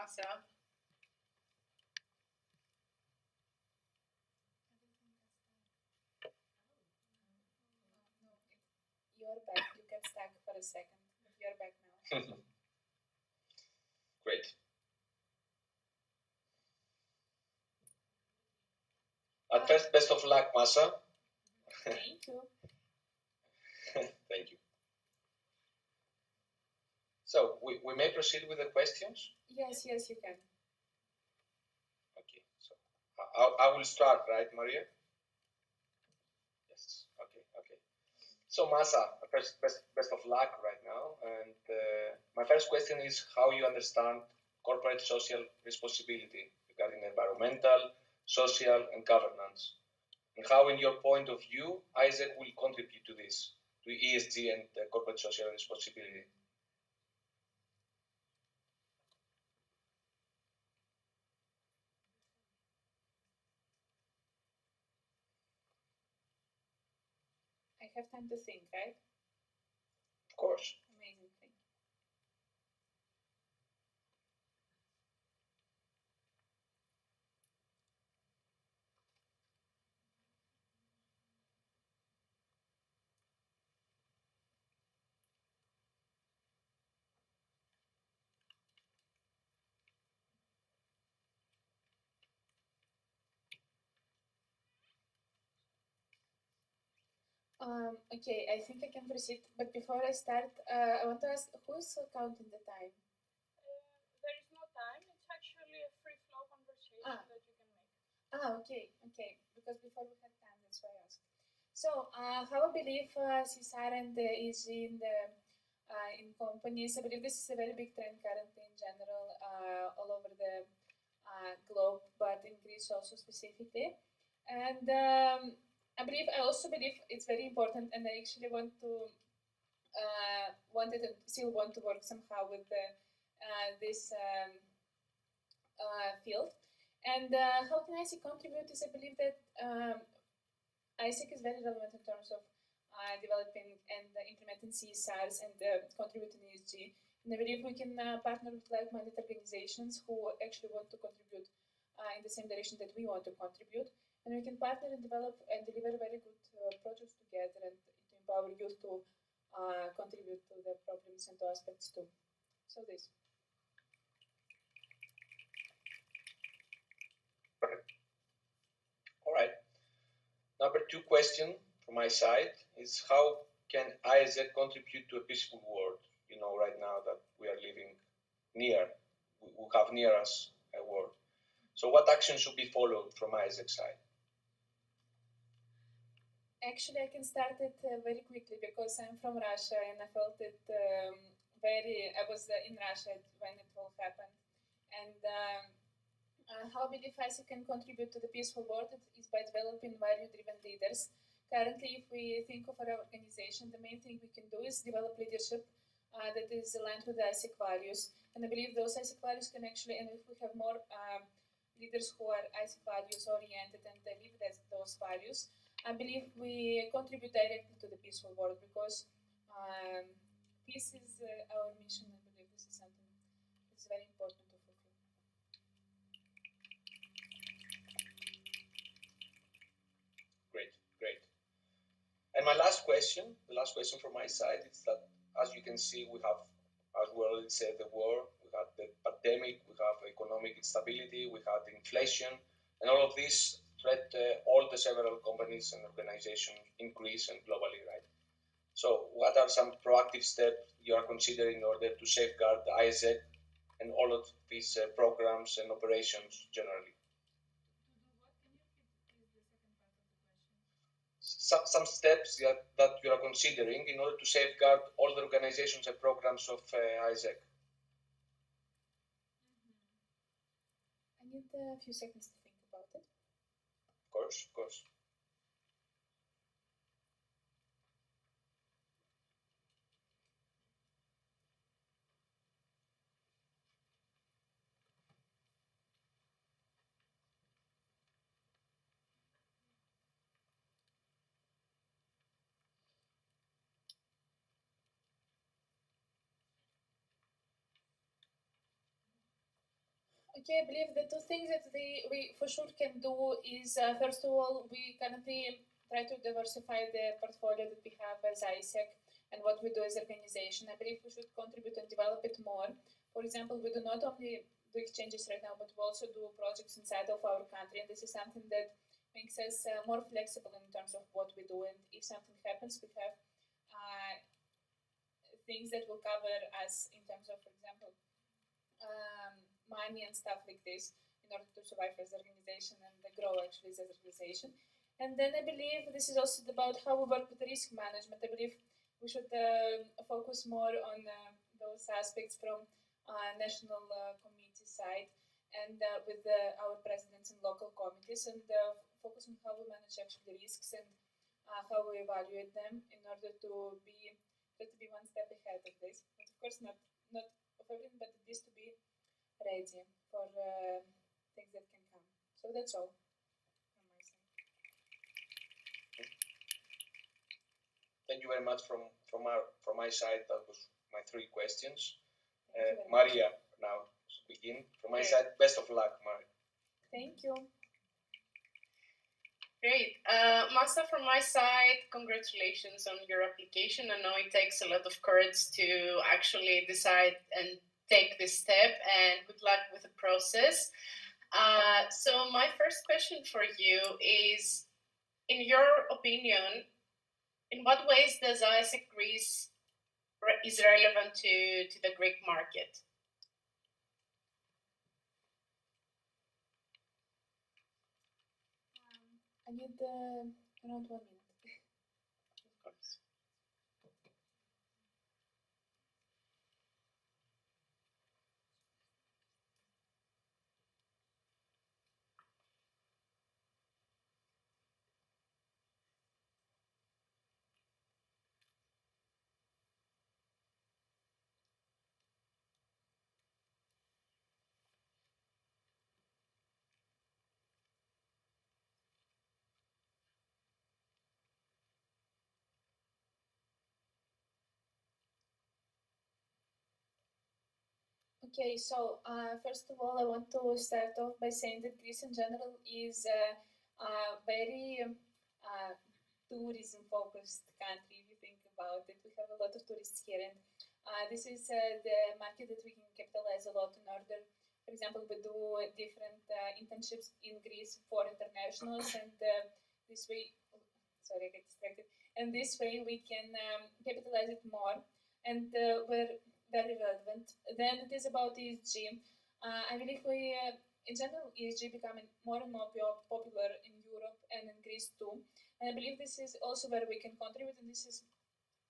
Masa. You're back. You get stuck for a second, but you're back now. Great. At first, best of luck, Masa. Thank you. Thank you. So we may proceed with the questions? Yes, you can. Okay, so I will start, right, Maria? Yes, okay. So Masa, first, best of luck right now. And my first question is how you understand corporate social responsibility regarding environmental, social, and governance. And how, in your point of view, AiG will contribute to this, to ESG and corporate social responsibility. I have time to think, right? Of course. Amazing thing. Okay, I think I can proceed. But before I start, I want to ask who's counting the time? There is no time. It's actually a free flow conversation that you can make. Okay. Because before we had time, that's why I asked. So, how I believe CSR and the AiG in companies, I believe this is a very big trend currently in general all over the globe, but in Greece also specifically. And I also believe it's very important, and I actually wanted and still want to work somehow with this field. And how can IC contribute is I believe that ISIC is very relevant in terms of developing and implementing CSRs and contributing ESG. And I believe we can partner with like-minded organizations who actually want to contribute in the same direction that we want to contribute. And we can partner and develop and deliver very good projects together and to empower youth to contribute to the problems and to aspects too. So this. All right. Number 2 question from my side is how can AiG contribute to a peaceful world? You know, right now that we are living near, we have near us a world. So what action should be followed from AiG side? Actually, I can start it very quickly because I'm from Russia and I felt it I was in Russia when it all happened. And how BDFIC can contribute to the peaceful world is by developing value-driven leaders. Currently, if we think of our organization, the main thing we can do is develop leadership that is aligned with the ISIC values. And I believe those ISIC values can actually, and if we have more leaders who are ISIC values oriented and they live those values, I believe we contribute directly to the peaceful world because peace is our mission. I believe this is something that's very important to fulfill. Great. And my last question, the last question from my side is that, as you can see, we have, as we already said, the war, we have the pandemic, we have economic instability, we have inflation, and all of this threat all the several companies and organizations in Greece and globally, right? So what are some proactive steps you are considering in order to safeguard the AiG and all of these programs and operations generally? Some steps that you are considering in order to safeguard all the organizations and programs of AiG. I need a few seconds to think about it. Of course. Okay, I believe the two things that we for sure can do is first of all, we currently try to diversify the portfolio that we have as AiG and what we do as organization. I believe we should contribute and develop it more. For example, we do not only do exchanges right now, but we also do projects inside of our country, and this is something that makes us more flexible in terms of what we do. And if something happens, we have uh, things that will cover us in terms of, for example, money and stuff like this in order to survive as an organization and grow actually as an organization. And then I believe this is also about how we work with risk management. I believe we should focus more on those aspects from national committee side and with our presidents and local committees and focus on how we manage actually risks and how we evaluate them in order to be one step ahead of this. But of course, not of everything, but at least to be ready for things that can come. So that's all from my side. Thank you very much from my side. That was my 3 questions. Thank you very Maria, now begin. From my side, best of luck, Maria. Thank you. Great. Masa, from my side, congratulations on your application. I know it takes a lot of courage to actually decide and take this step, and good luck with the process. So my first question for you is, in your opinion, in what ways does AiG Greece is relevant to the Greek market? I need around 1 minute. Of course. Okay, so first of all, I want to start off by saying that Greece in general is a very tourism-focused country. If you think about it, we have a lot of tourists here, and this is the market that we can capitalize a lot in order. For example, we do different internships in Greece for internationals, and this way, sorry, I get distracted. And this way, we can capitalize it more, and we're very relevant. Then it is about ESG. I believe we, in general, ESG becoming more and more popular in Europe and in Greece too. And I believe this is also where we can contribute, and this is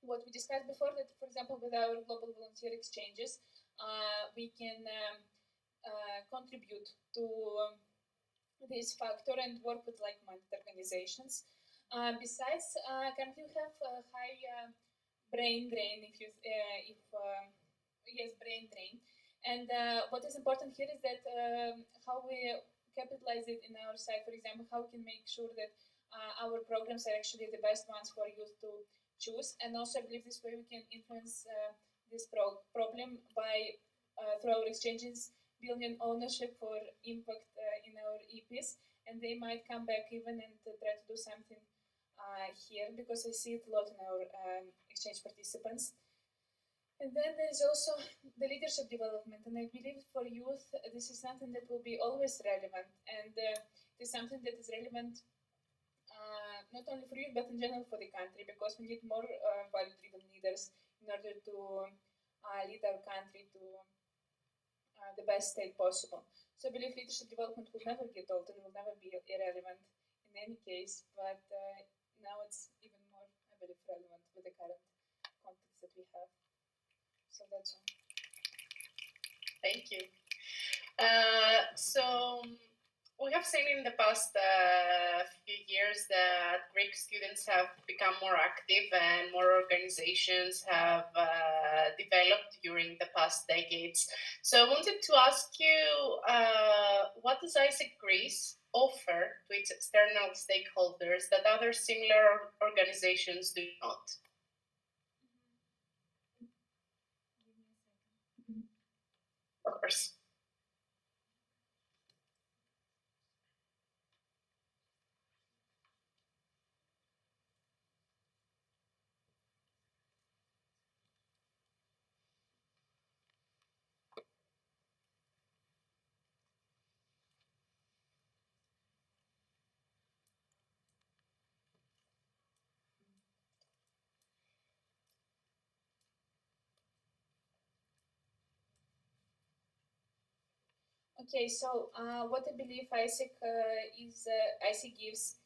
what we discussed before. That, for example, with our global volunteer exchanges, we can contribute to this factor and work with like-minded organizations. Besides, currently we have a high brain drain. Yes, brain drain. And what is important here is that how we capitalize it in our side. For example, how we can make sure that our programs are actually the best ones for youth to choose. And also, I believe this way we can influence this problem by through our exchanges building ownership for impact in our EPs, and they might come back even and try to do something here because I see it a lot in our exchange participants. And then there's also the leadership development, and I believe for youth this is something that will be always relevant, and it is something that is relevant not only for you but in general for the country, because we need more value-driven leaders in order to lead our country to the best state possible. So I believe leadership development will never get old and will never be irrelevant in any case, but now it's even more, I believe, relevant with the current context that we have. So that's all. Thank you. So we have seen in the past few years that Greek students have become more active and more organizations have developed during the past decades. So I wanted to ask you, what does AiG Greece offer to its external stakeholders that other similar organizations do not? Of course. Okay, so what I believe AiG AiG gives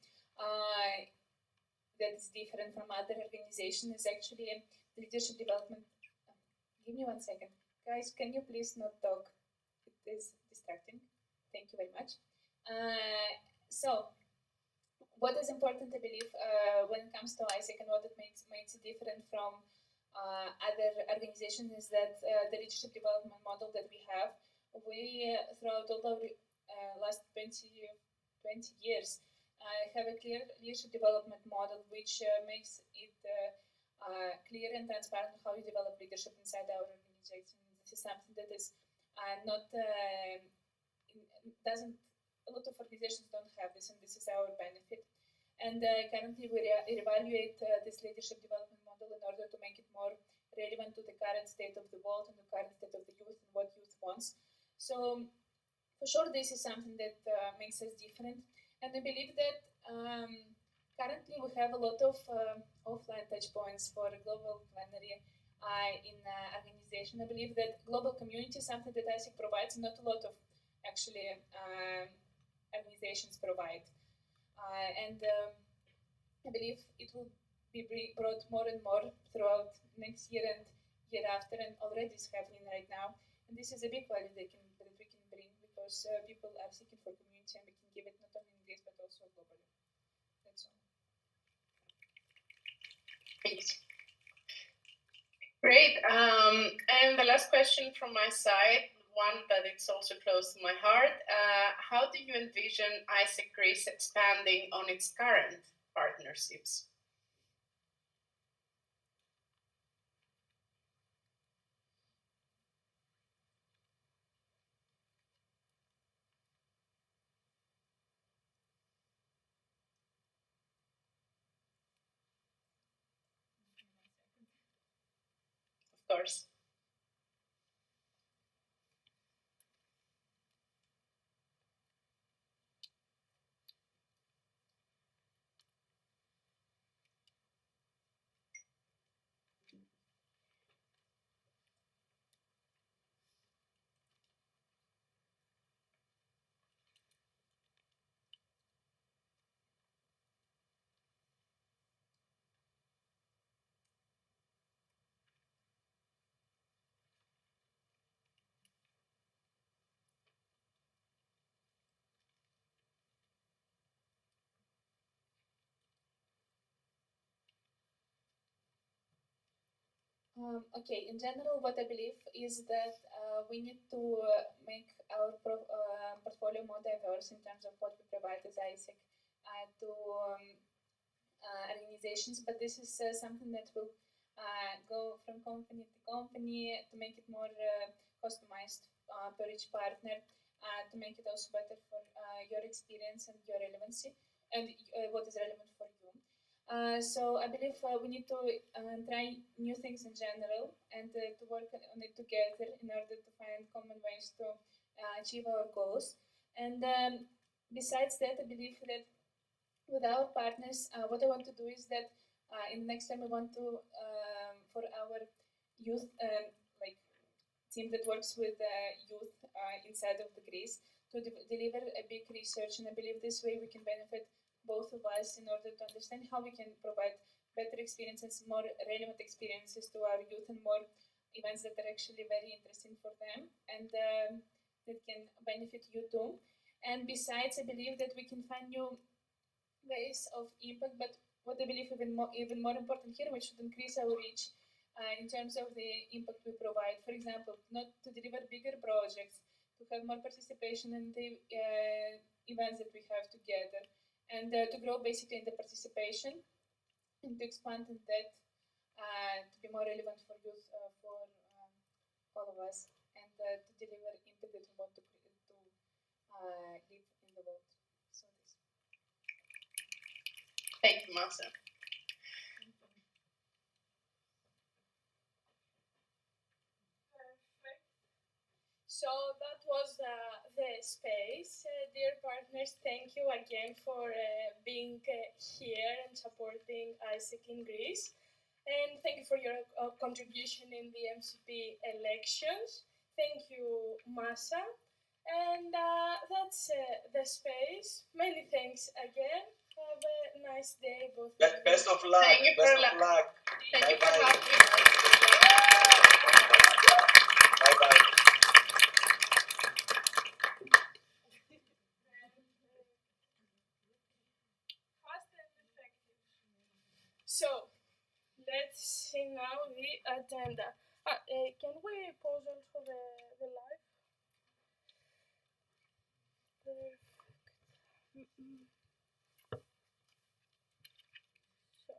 that is different from other organizations is actually leadership development. Give me 1 second. Guys, can you please not talk? It is distracting. Thank you very much. So, what is important, I believe, when it comes to AiG and what it makes it different from other organizations is that the leadership development model that we have, we throughout all our last 20 years have a clear leadership development model which makes it clear and transparent how you develop leadership inside our organization. This is something that is not doesn't a lot of organizations don't have this, and this is our benefit. And currently, we evaluate this leadership development model in order to make it more relevant to the current state of the world and the current state of the youth and what youth wants. So, for sure, this is something that makes us different. And I believe that currently we have a lot of offline touch points for global plenary in organization. I believe that global community is something that AiG provides, not a lot of actually organizations provide. And I believe it will be brought more and more throughout next year and year after, and already is happening right now. And this is a big value that we can bring because people are seeking for community, and we can give it not only in Greece but also globally. That's all. Thanks. Great. And the last question from my side, one that it's also close to my heart. How do you envision AiG Greece expanding on its current partnerships? Of course. Okay, in general, what I believe is that we need to make our portfolio more diverse in terms of what we provide as AiG to organizations, but this is something that will go from company to company to make it more customized per each partner, to make it also better for your experience and your relevancy and what is relevant for you. So I believe we need to try new things in general and to work on it together in order to find common ways to achieve our goals. And besides that, I believe that with our partners, what I want to do is that in the next time we want to, for our youth, like team that works with youth inside of the Greece, to deliver a big research. And I believe this way we can benefit both of us in order to understand how we can provide better experiences, more relevant experiences to our youth, and more events that are actually very interesting for them and that can benefit you too. And besides, I believe that we can find new ways of impact, but what I believe even more important here, we should increase our reach in terms of the impact we provide. For example, not to deliver bigger projects, to have more participation in the events that we have together, and to grow basically in the participation and to expand in that to be more relevant for youth, for all of us, and to deliver impact that we want to live in the world. So this. Thank you, Marcel. So that was the space. Dear partners, thank you again for being here and supporting AiG in Greece. And thank you for your contribution in the MCP elections. Thank you, Masa. And that's the space. Many thanks again. Have a nice day, both of you. Best of luck. Thank you Best for of luck. Thank you for Bye-bye. having us. Bye-bye. Fast and effective. So, let's see now the agenda. Can we pause also the live? Perfect. So.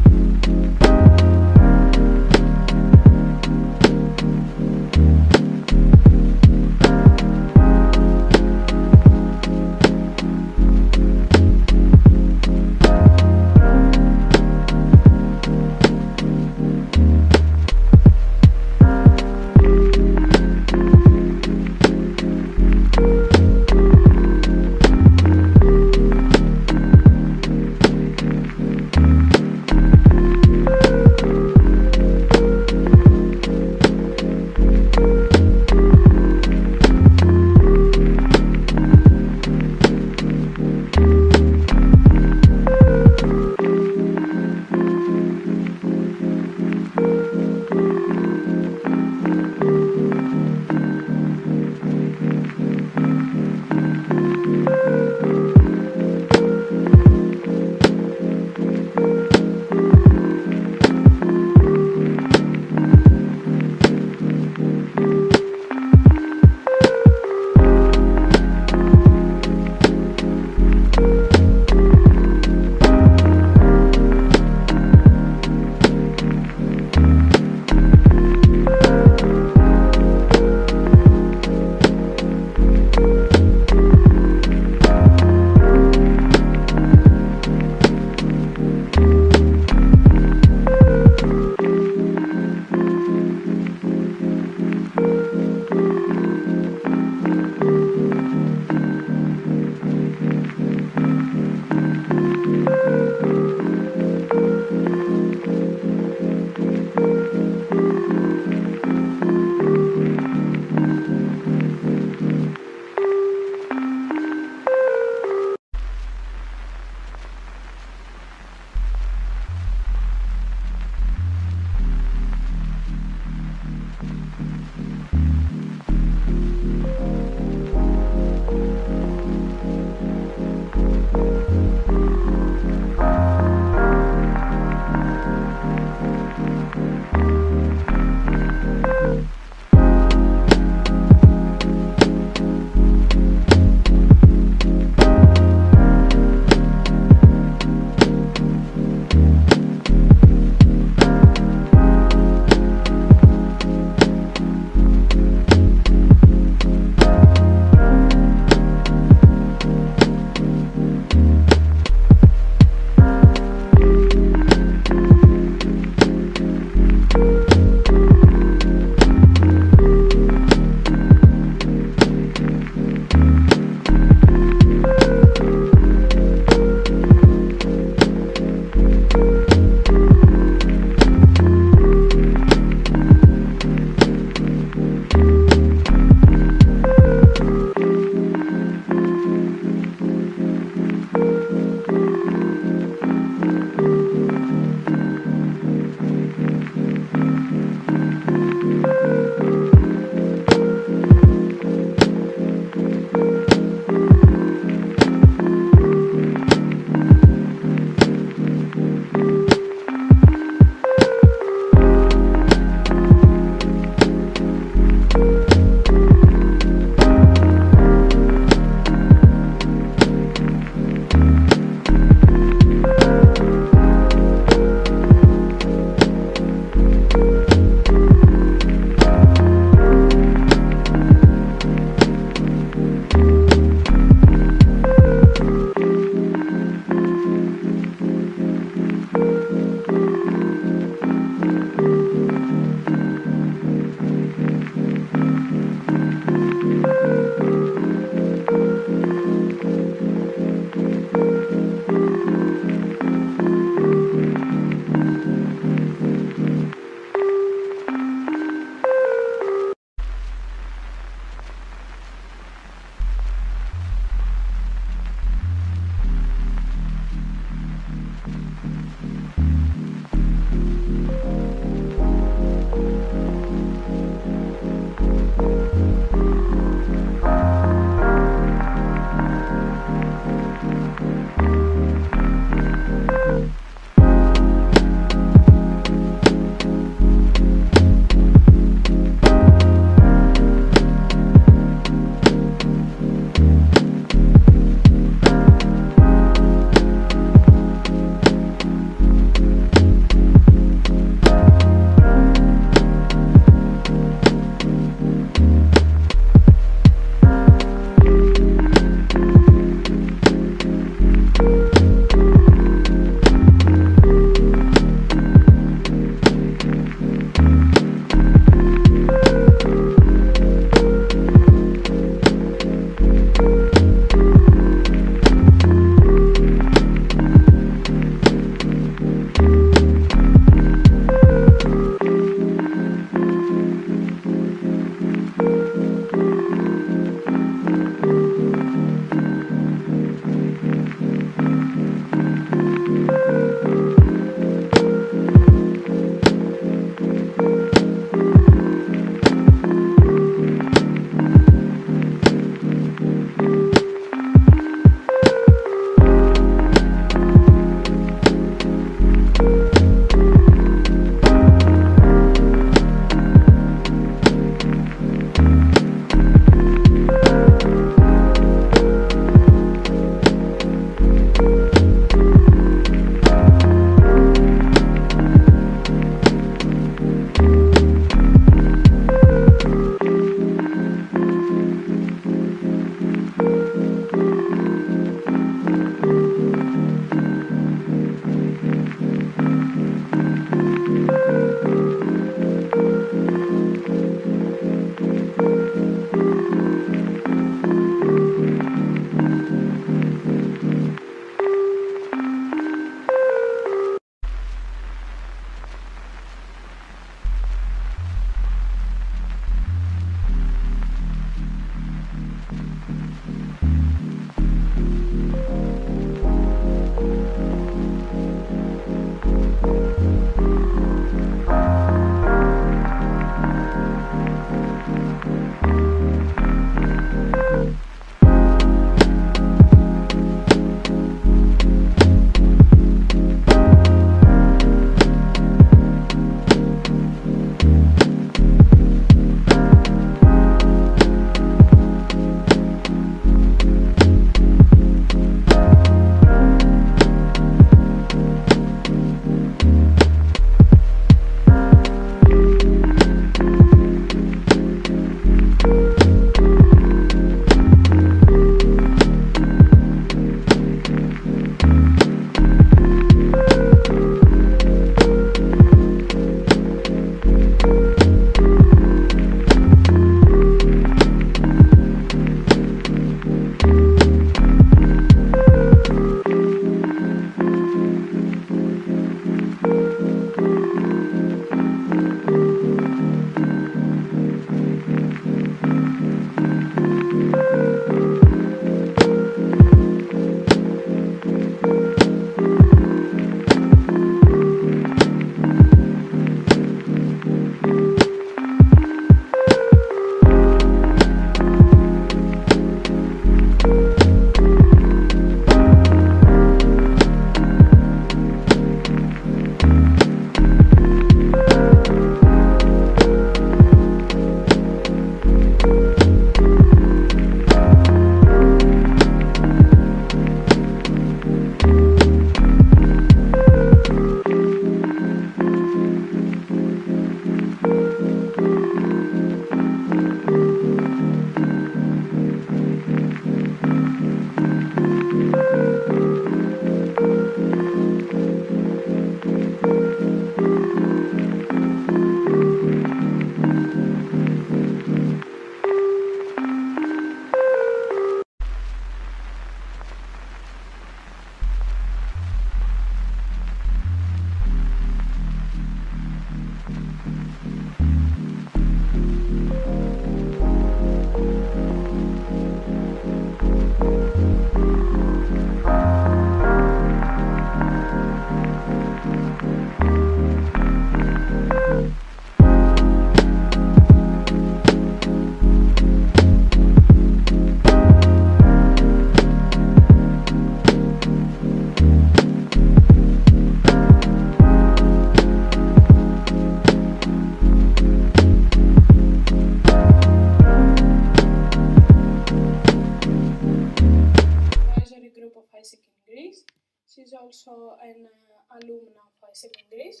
She's also an alumna of AiG in Greece.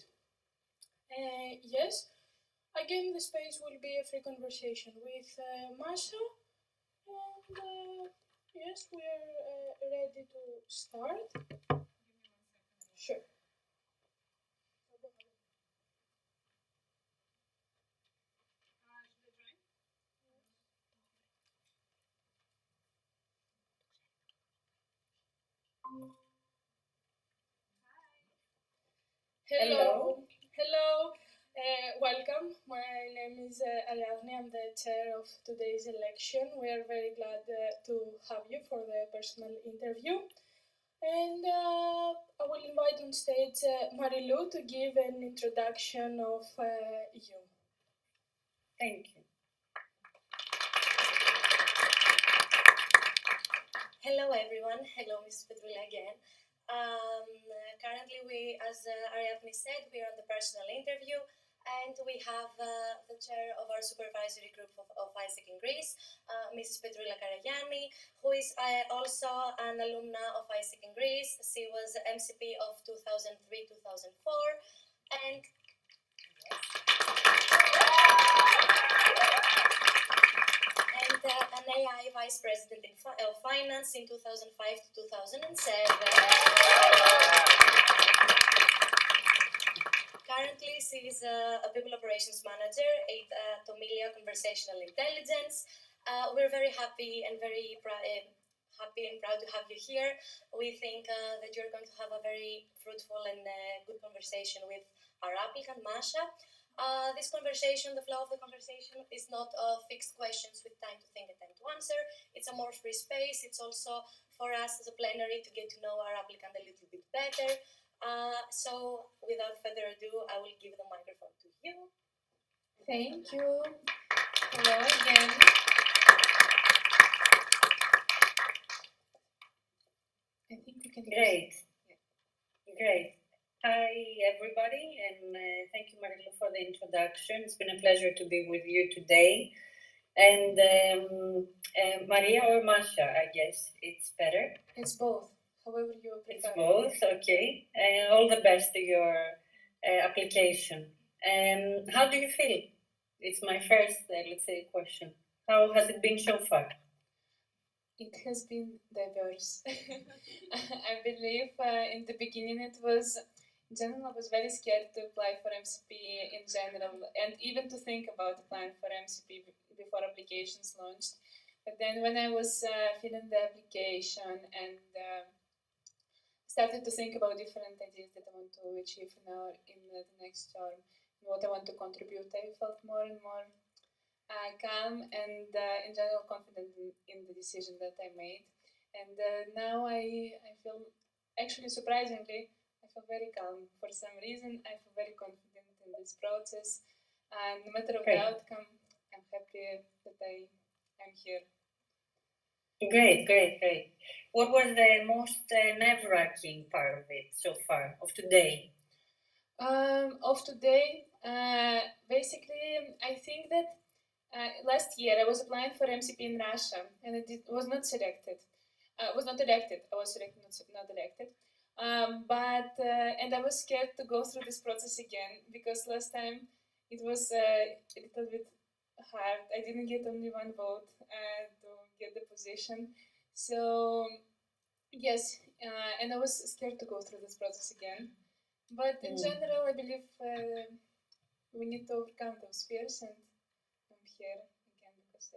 Yes, again, the space will be a free conversation with Masha, and yes, we are ready to start. Sure. Hello. Hello. Welcome. My name is Ariadne. I'm the chair of today's election. We are very glad to have you for the personal interview. And I will invite on stage Marilu to give an introduction of you. Thank you. Hello, everyone. Hello, Mrs. Petrula again. Currently, we, as Ariadne said, we are on the personal interview, and we have the chair of our supervisory group of AiG in Greece, Mrs. Petrula Karagianni, who is also an alumna of AiG in Greece. She was MCP of 2003-2004, and an AI Vice President of Finance in 2005 to 2007. currently, she is a People Operations Manager at Tomilia Conversational Intelligence. We're very happy and proud to have you here. We think that you're going to have a very fruitful and good conversation with our applicant, Masha. This conversation, the flow of the conversation, is not fixed questions with time to think and time to answer. It's a more free space. It's also for us as a plenary to get to know our applicant a little bit better. So without further ado, I will give the microphone to you. Thank you. Hello again. I think we can. Great. Great. Hi, everybody, and thank you, Marilo, for the introduction. It's been a pleasure to be with you today. And Maria or Masha, I guess it's better. It's both. However you prefer. It's both, okay. All the best to your application. How do you feel? It's my first, let's say, question. How has it been so far? It has been diverse. I believe in the beginning it was, in general, I was very scared to apply for MCP in general, and even to think about applying for MCP before applications launched. But then when I was filling the application and started to think about different ideas that I want to achieve now in the next term, what I want to contribute, I felt more and more calm and in general confident in the decision that I made. And now I feel, actually surprisingly, I feel very calm. For some reason, I feel very confident in this process. No matter of the outcome, I'm happy that I'm here. Great. What was the most nerve-wracking part of it so far, of today? Basically, I think that last year I was applying for MCP in Russia and was not selected. Was not elected. I was selected, not elected. And I was scared to go through this process again because last time it was a little bit hard. I didn't get only one vote to get the position. So yes, and I was scared to go through this process again. But in general, I believe we need to overcome those fears, and I'm here again because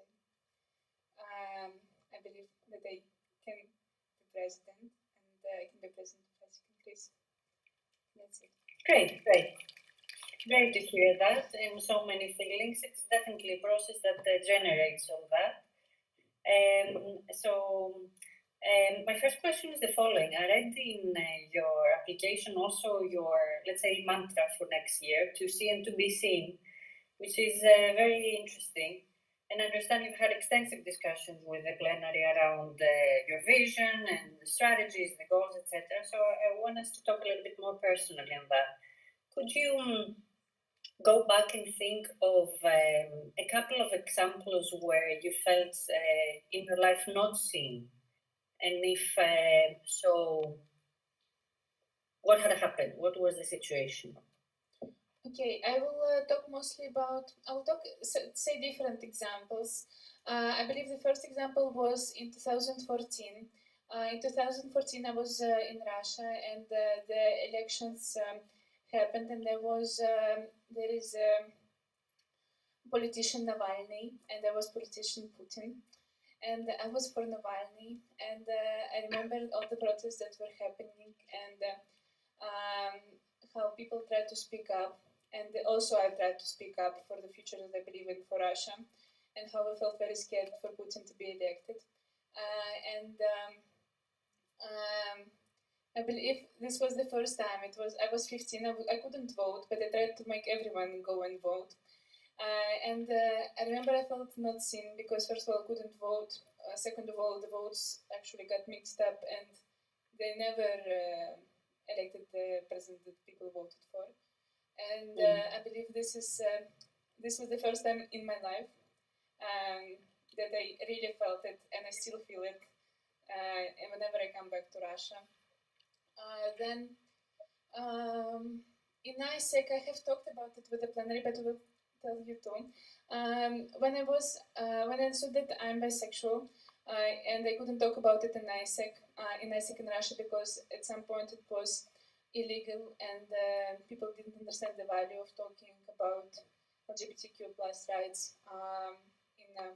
I believe that I can be president and I can be president of AiG in Greece. That's it. Great. Great to hear that, and so many feelings. It's definitely a process that generates all that. My first question is the following. I read in your application also your, let's say, mantra for next year, to see and to be seen, which is very interesting. And I understand you've had extensive discussions with the plenary around your vision and the strategies, the goals, etc. So I want us to talk a little bit more personally on that. Could you go back and think of a couple of examples where you felt in your life not seen? And if so, what had happened? What was the situation? Okay, I will talk mostly about, say different examples. I believe the first example was in 2014. In 2014, I was in Russia and the elections happened, and there is politician Navalny and there was politician Putin. And I was for Navalny, and I remember all the protests that were happening and how people tried to speak up. And also I tried to speak up for the future that I believe in for Russia, and how I felt very scared for Putin to be elected. I believe this was the first time. I was 15, I couldn't vote, but I tried to make everyone go and vote. I remember I felt not seen because first of all I couldn't vote, second of all the votes actually got mixed up and they never elected the president that people voted for. And I believe this was the first time in my life that I really felt it, and I still feel it whenever I come back to Russia. Then in AiG, I have talked about it with the plenary, but I will tell you too. When I understood that I'm bisexual, and I couldn't talk about it in AiG in Russia because at some point it was illegal, and people didn't understand the value of talking about LGBTQ plus rights in our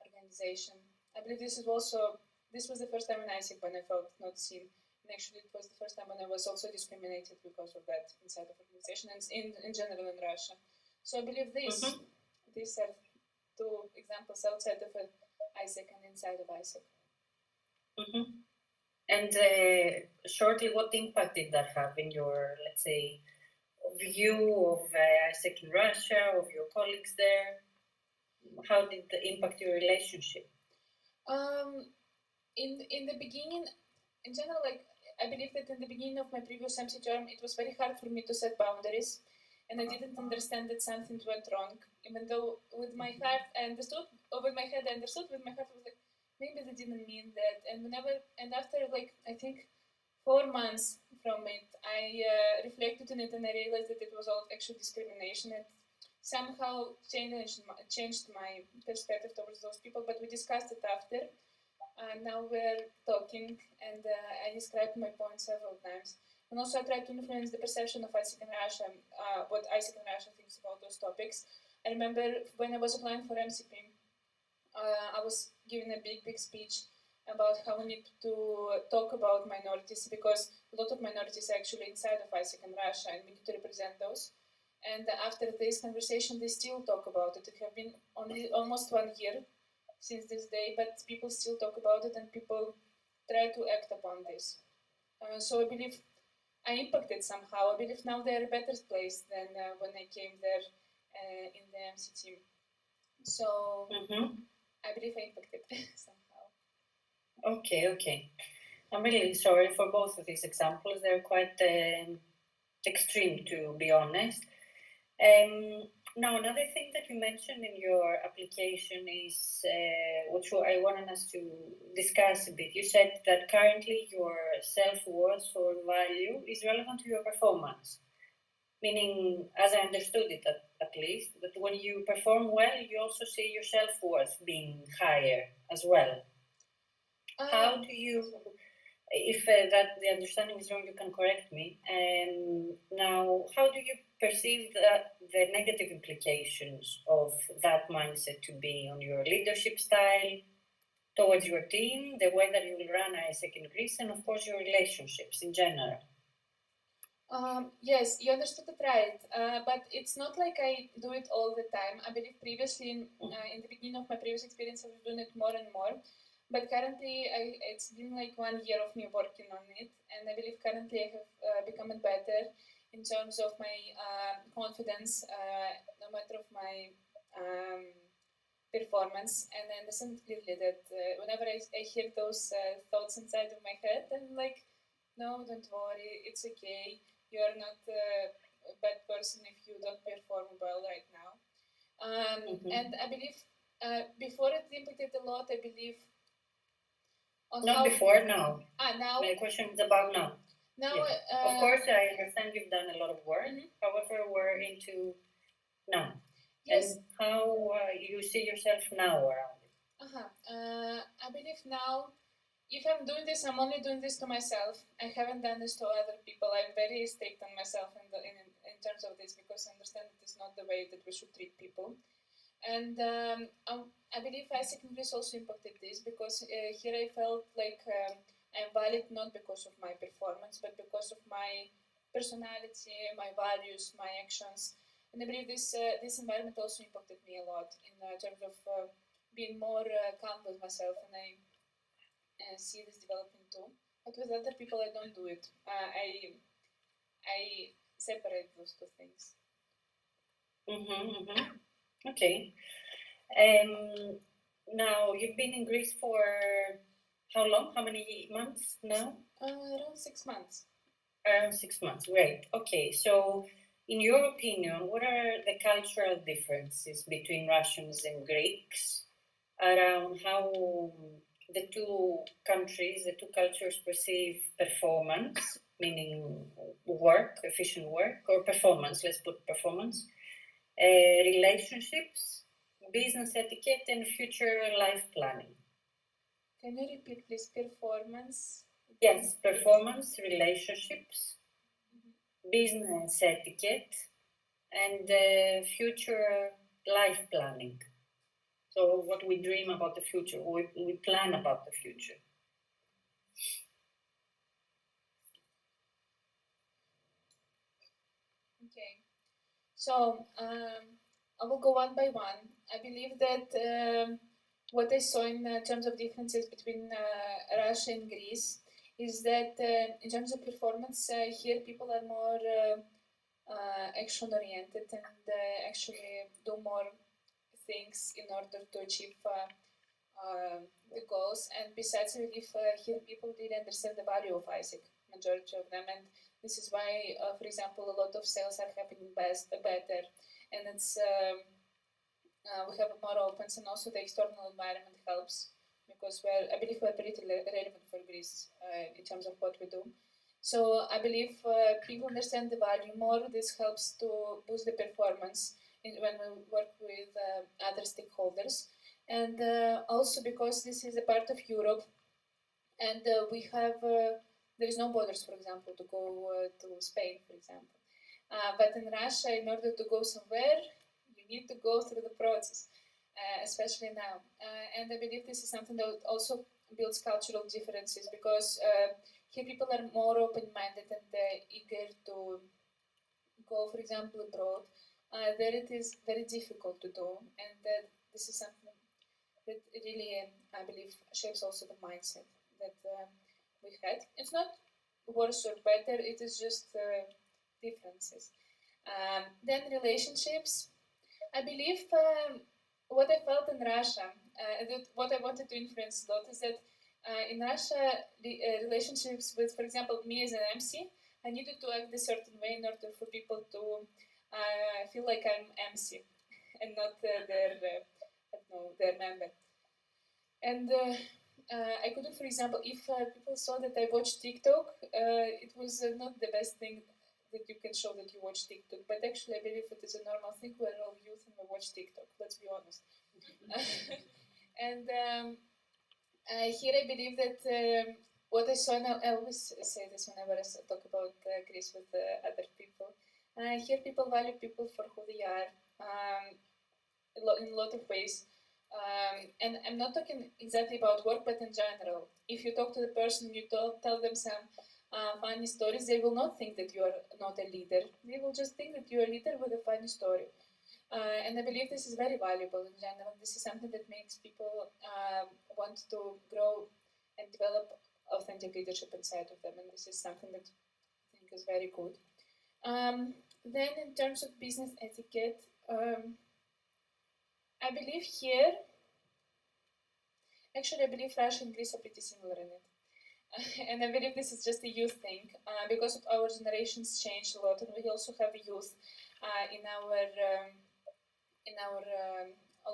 organization. I believe this was the first time in AiG when I felt not seen. And actually, it was the first time when I was also discriminated because of that inside of organization and in general in Russia. So I believe these are two examples outside of AiG and inside of AiG. And shortly, what impact did that have in your, let's say, view of AiG in Russia, of your colleagues there? How did it impact your relationship? In the beginning, in general, like I believe that in the beginning of my previous MC term, it was very hard for me to set boundaries, and I didn't understand that something went wrong. Even though with my heart I understood, or with my head I understood, with my heart I was like, maybe they didn't mean that. And after like I think 4 months from it, I reflected on it and I realized that it was all actual discrimination. It somehow changed my perspective towards those people, but we discussed it after. Now we're talking, and I described my point several times. And also I tried to influence the perception of AiG in Russia, what AiG in Russia thinks about those topics. I remember when I was applying for MCP, I was giving a big speech about how we need to talk about minorities, because a lot of minorities are actually inside of AiG in Russia, and we need to represent those. And after this conversation, they still talk about it. It has been only almost 1 year since this day, but people still talk about it and people try to act upon this. So I believe I impacted somehow. I believe now they're a better place than when I came there in the MC team. So I believe I impacted somehow. Okay. I'm really sorry for both of these examples. They're quite extreme, to be honest. Now, another thing that you mentioned in your application is, which I wanted us to discuss a bit. You said that currently your self-worth or value is relevant to your performance. Meaning, as I understood it at least, that when you perform well, you also see your self-worth being higher as well. How do you, if that the understanding is wrong, you can correct me. Now, how do you perceive the negative implications of that mindset to be on your leadership style, towards your team, the way that you will run AiG in Greece, and of course your relationships in general? Yes, you understood it right, but it's not like I do it all the time. I believe previously, in the beginning of my previous experience, I was doing it more and more. But currently, it's been like 1 year of me working on it, and I believe currently I have become better in terms of my confidence, no matter of my performance. And I understand clearly that whenever I hear those thoughts inside of my head, I'm like, no, don't worry, it's okay. You're not a bad person if you don't perform well right now. And I believe before it impacted a lot, I believe. Not before, now. Now. My question is about now. Now, yes. Of course, I understand you've done a lot of work. However, we're into now. Yes. And how you see yourself now around it? I believe now, if I'm doing this, I'm only doing this to myself. I haven't done this to other people. I'm very strict on myself in terms of this, because I understand that it's not the way that we should treat people. And I believe AiG in Greece also impacted this, because here I felt like I'm valid not because of my performance, but because of my personality, my values, my actions. And I believe this environment also impacted me a lot in terms of being more calm with myself, and I see this developing too. But with other people, I don't do it. I separate those two things. Okay. Now, you've been in Greece for how long? How many months now? Around 6 months. Around 6 months, great. Okay, so in your opinion, what are the cultural differences between Russians and Greeks around how the two countries, the two cultures perceive performance, meaning work, efficient work, or performance, let's put performance, relationships, business etiquette, and future life planning? Can you repeat, please? Performance, Yes, performance, relationships, business etiquette, and future life planning. So what we dream about the future, we plan about the future. Okay, so I will go one by one. I believe that what I saw in terms of differences between Russia and Greece is that in terms of performance, here people are more action oriented and actually do more things in order to achieve the goals. And besides, I believe here people did understand the value of AiG, majority of them, and this is why, for example, a lot of sales are happening better, and it's we have more opens, and also the external environment helps because I believe we're pretty relevant for Greece in terms of what we do. So I believe people understand the value more. This helps to boost the performance when we work with other stakeholders, and also because this is a part of Europe, and we have there is no borders, for example, to go to Spain, for example. But in Russia, in order to go somewhere, you need to go through the process, especially now. And I believe this is something that also builds cultural differences because here people are more open-minded and eager to go, for example, abroad. There it is very difficult to do, and this is something that really, I believe, shapes also the mindset that we had. It's not worse or better, it is just differences. Then relationships. I believe what I felt in Russia, what I wanted to influence a lot is that in Russia, the relationships with, for example, me as an MC, I needed to act a certain way in order for people to feel like I'm MC and not their member. And I couldn't, for example, if people saw that I watched TikTok, it was not the best thing that you can show that you watch TikTok. But actually, I believe it is a normal thing. We're all youth and we watch TikTok. Let's be honest. And here I believe that what I saw now, I always say this whenever I talk about Greece with other people. Here people value people for who they are in a lot of ways. And I'm not talking exactly about work, but in general. If you talk to the person, you tell them some funny stories, they will not think that you are not a leader. They will just think that you are a leader with a funny story. And I believe this is very valuable in general. This is something that makes people want to grow and develop authentic leadership inside of them. And this is something that I think is very good. Then in terms of business etiquette, I believe here, actually I believe Russia and Greece are pretty similar in it. And I believe this is just a youth thing because of our generations changed a lot, and we also have youth in our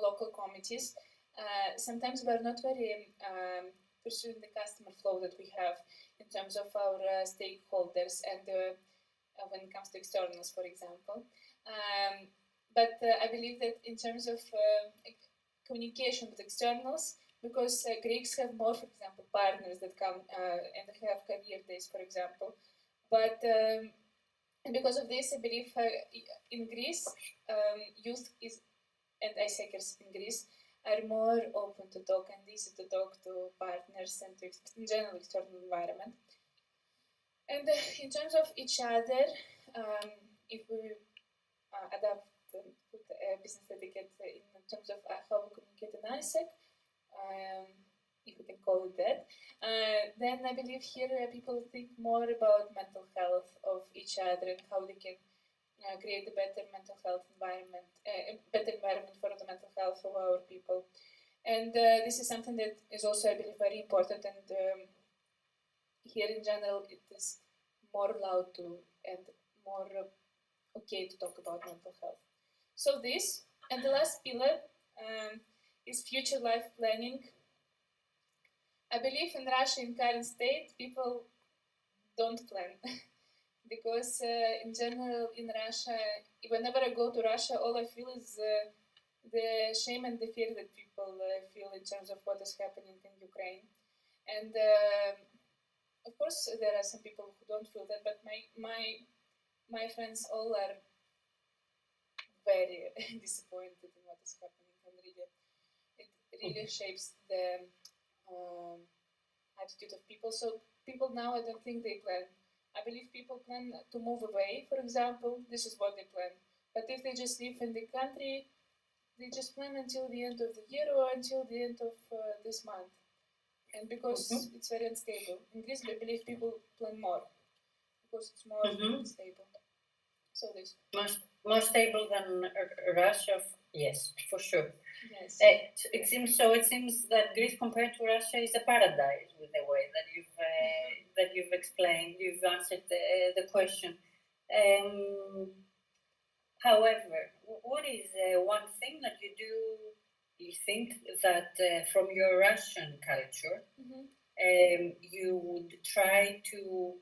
local committees. Sometimes we are not very pursuing the customer flow that we have in terms of our stakeholders and when it comes to externals, for example. But I believe that in terms of communication with externals, because Greeks have more, for example, partners that come and have career days, for example. But and because of this, I believe in Greece, youth and ISECers in Greece are more open to talk and easy to talk to partners and to in general external environment. And in terms of each other, if we adapt business etiquette in terms of how we communicate in ISEC, if we can call it that, then I believe here people think more about mental health of each other and how they can create a better mental health environment, better environment for the mental health of our people. And this is something that is also, I believe, very important. And here in general, it is more allowed to and more okay to talk about mental health. So this, and the last pillar is future life planning. I believe in Russia, in current state, people don't plan. Because in general, in Russia, whenever I go to Russia, all I feel is the shame and the fear that people feel in terms of what is happening in Ukraine. And of course, there are some people who don't feel that, but my friends all are very disappointed in what is happening, and it really shapes the attitude of people. So people now, I don't think they plan. I believe people plan to move away, for example. This is what they plan. But if they just live in the country, they just plan until the end of the year or until the end of this month. And because it's very unstable. In Greece, I believe people plan more because it's more stable. So this more stable than Russia. Yes, for sure. Yes. It seems so. It seems that Greece, compared to Russia, is a paradise with the way that you've explained. You've answered the question. However, what is one thing that you think that from your Russian culture you would try to,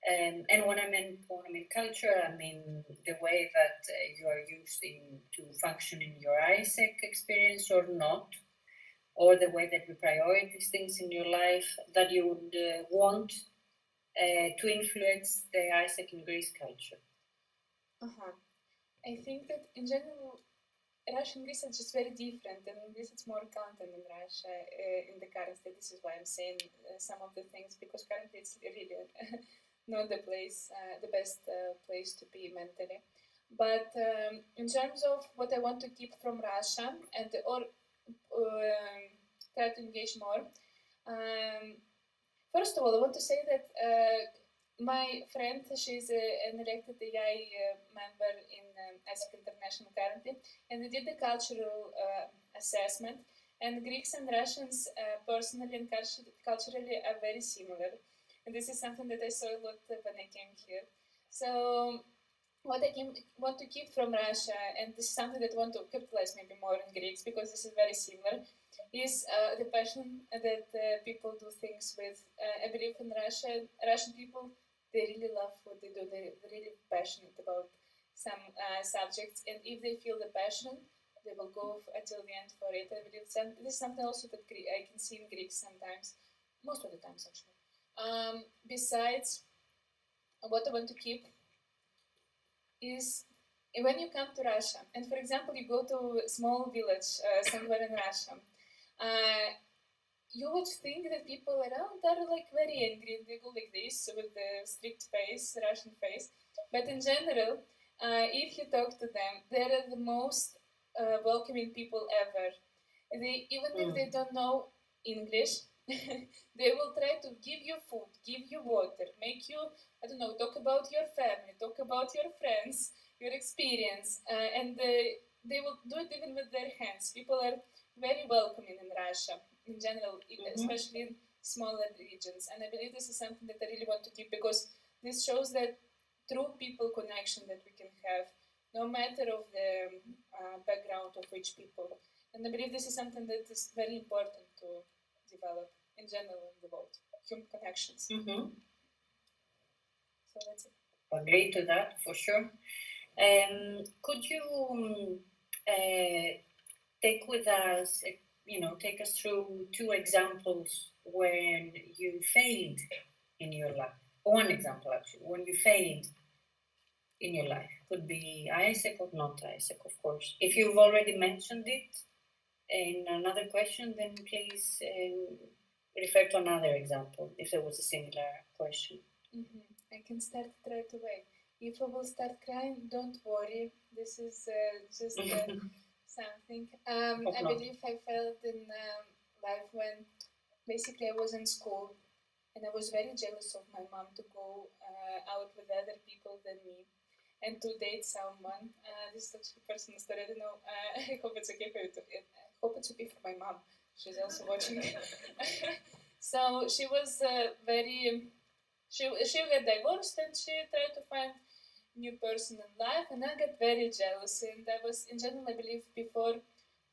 and when I mean culture, I mean the way that you are used to function in your AiG experience or not, or the way that you prioritize things in your life that you would want to influence the AiG in Greece culture. I think that in general, Russia and Greece are just very different, and in Greece it's more calm than in Russia in the current state. This is why I'm saying some of the things, because currently it's really not the best place to be mentally. But in terms of what I want to keep from Russia or try to engage more, first of all, I want to say that my friend, she's an elected AI member in AiG International currently, and we did the cultural assessment. And Greeks and Russians, personally and culturally, are very similar. And this is something that I saw a lot when I came here. So what I want to keep from Russia, and this is something that I want to capitalize maybe more in Greeks, because this is very similar, is the passion that people do things with. I believe in Russia, Russian people, they really love what they do. They're really passionate about some subjects, and if they feel the passion, they will go until the end for it. I believe this is something also that I can see in Greeks sometimes, most of the times actually. Besides, what I want to keep is when you come to Russia, and for example, you go to a small village somewhere in Russia, you would think that people around are like very angry and they go like this with the strict face, Russian face. But in general, if you talk to them, they're the most welcoming people ever. Even if they don't know English, they will try to give you food, give you water, make you, I don't know, talk about your family, talk about your friends, your experience, and they will do it even with their hands. People are very welcoming in Russia in general, especially in smaller regions. And I believe this is something that I really want to keep, because this shows that true people connection that we can have, no matter of the background of which people. And I believe this is something that is very important to develop in general in the world, human connections. So that's it. Agree to that for sure. Could you take with us, take us through 2 examples when you failed in your life? One example, actually, when you failed in your life. Could be AiG or not AiG, of course. If you've already mentioned it in another question, then please refer to another example if there was a similar question. I can start right away. If I will start crying, don't worry. This is just something. I believe I failed in life when basically I was in school and I was very jealous of my mom to go out with other people than me and to date someone. This is actually a personal story. I don't know. I hope it's okay for you. I hope it's okay for my mom. She's also watching. So she was She got divorced and she tried to find new person in life, and I got very jealous. And I was, in general, I believe before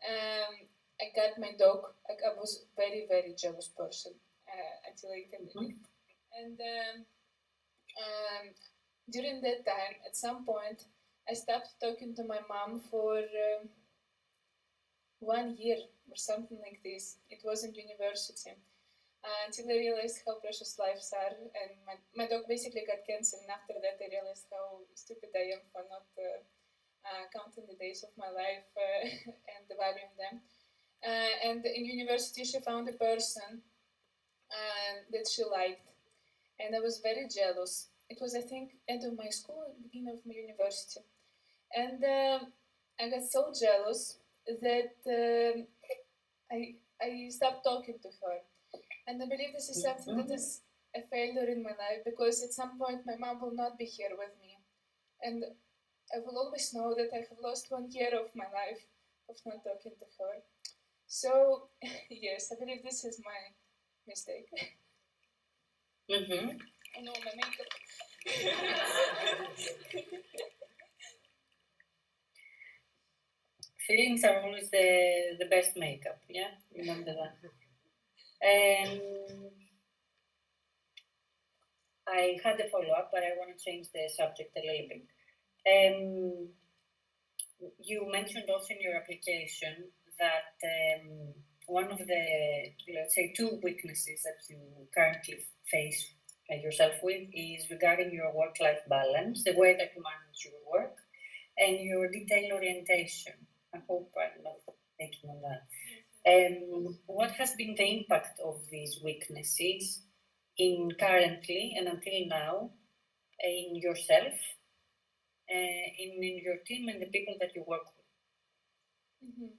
I got my dog, I was very, very jealous person until I can leave. And during that time, at some point, I stopped talking to my mom for 1 year or something like this. It was in university. until I realized how precious lives are. And my dog basically got cancer, and after that I realized how stupid I am for not counting the days of my life and valuing them. And in university, she found a person that she liked, and I was very jealous. It was, I think, end of my school, beginning of my university, and I got so jealous that I stopped talking to her. And I believe this is something that is a failure in my life, because at some point my mom will not be here with me, and I will always know that I have lost 1 year of my life of not talking to her. So yes, I believe this is my mistake. Mm-hmm. I know my makeup. Feelings are always the best makeup, yeah? Remember that. I had a follow-up, but I want to change the subject a little bit. You mentioned also in your application that one of the, let's say, 2 weaknesses that you currently face yourself with is regarding your work-life balance, the way that you manage your work, and your detail orientation. I hope I'm not taking on that. What has been the impact of these weaknesses in currently and until now in yourself, in your team, and the people that you work with? Mm-hmm.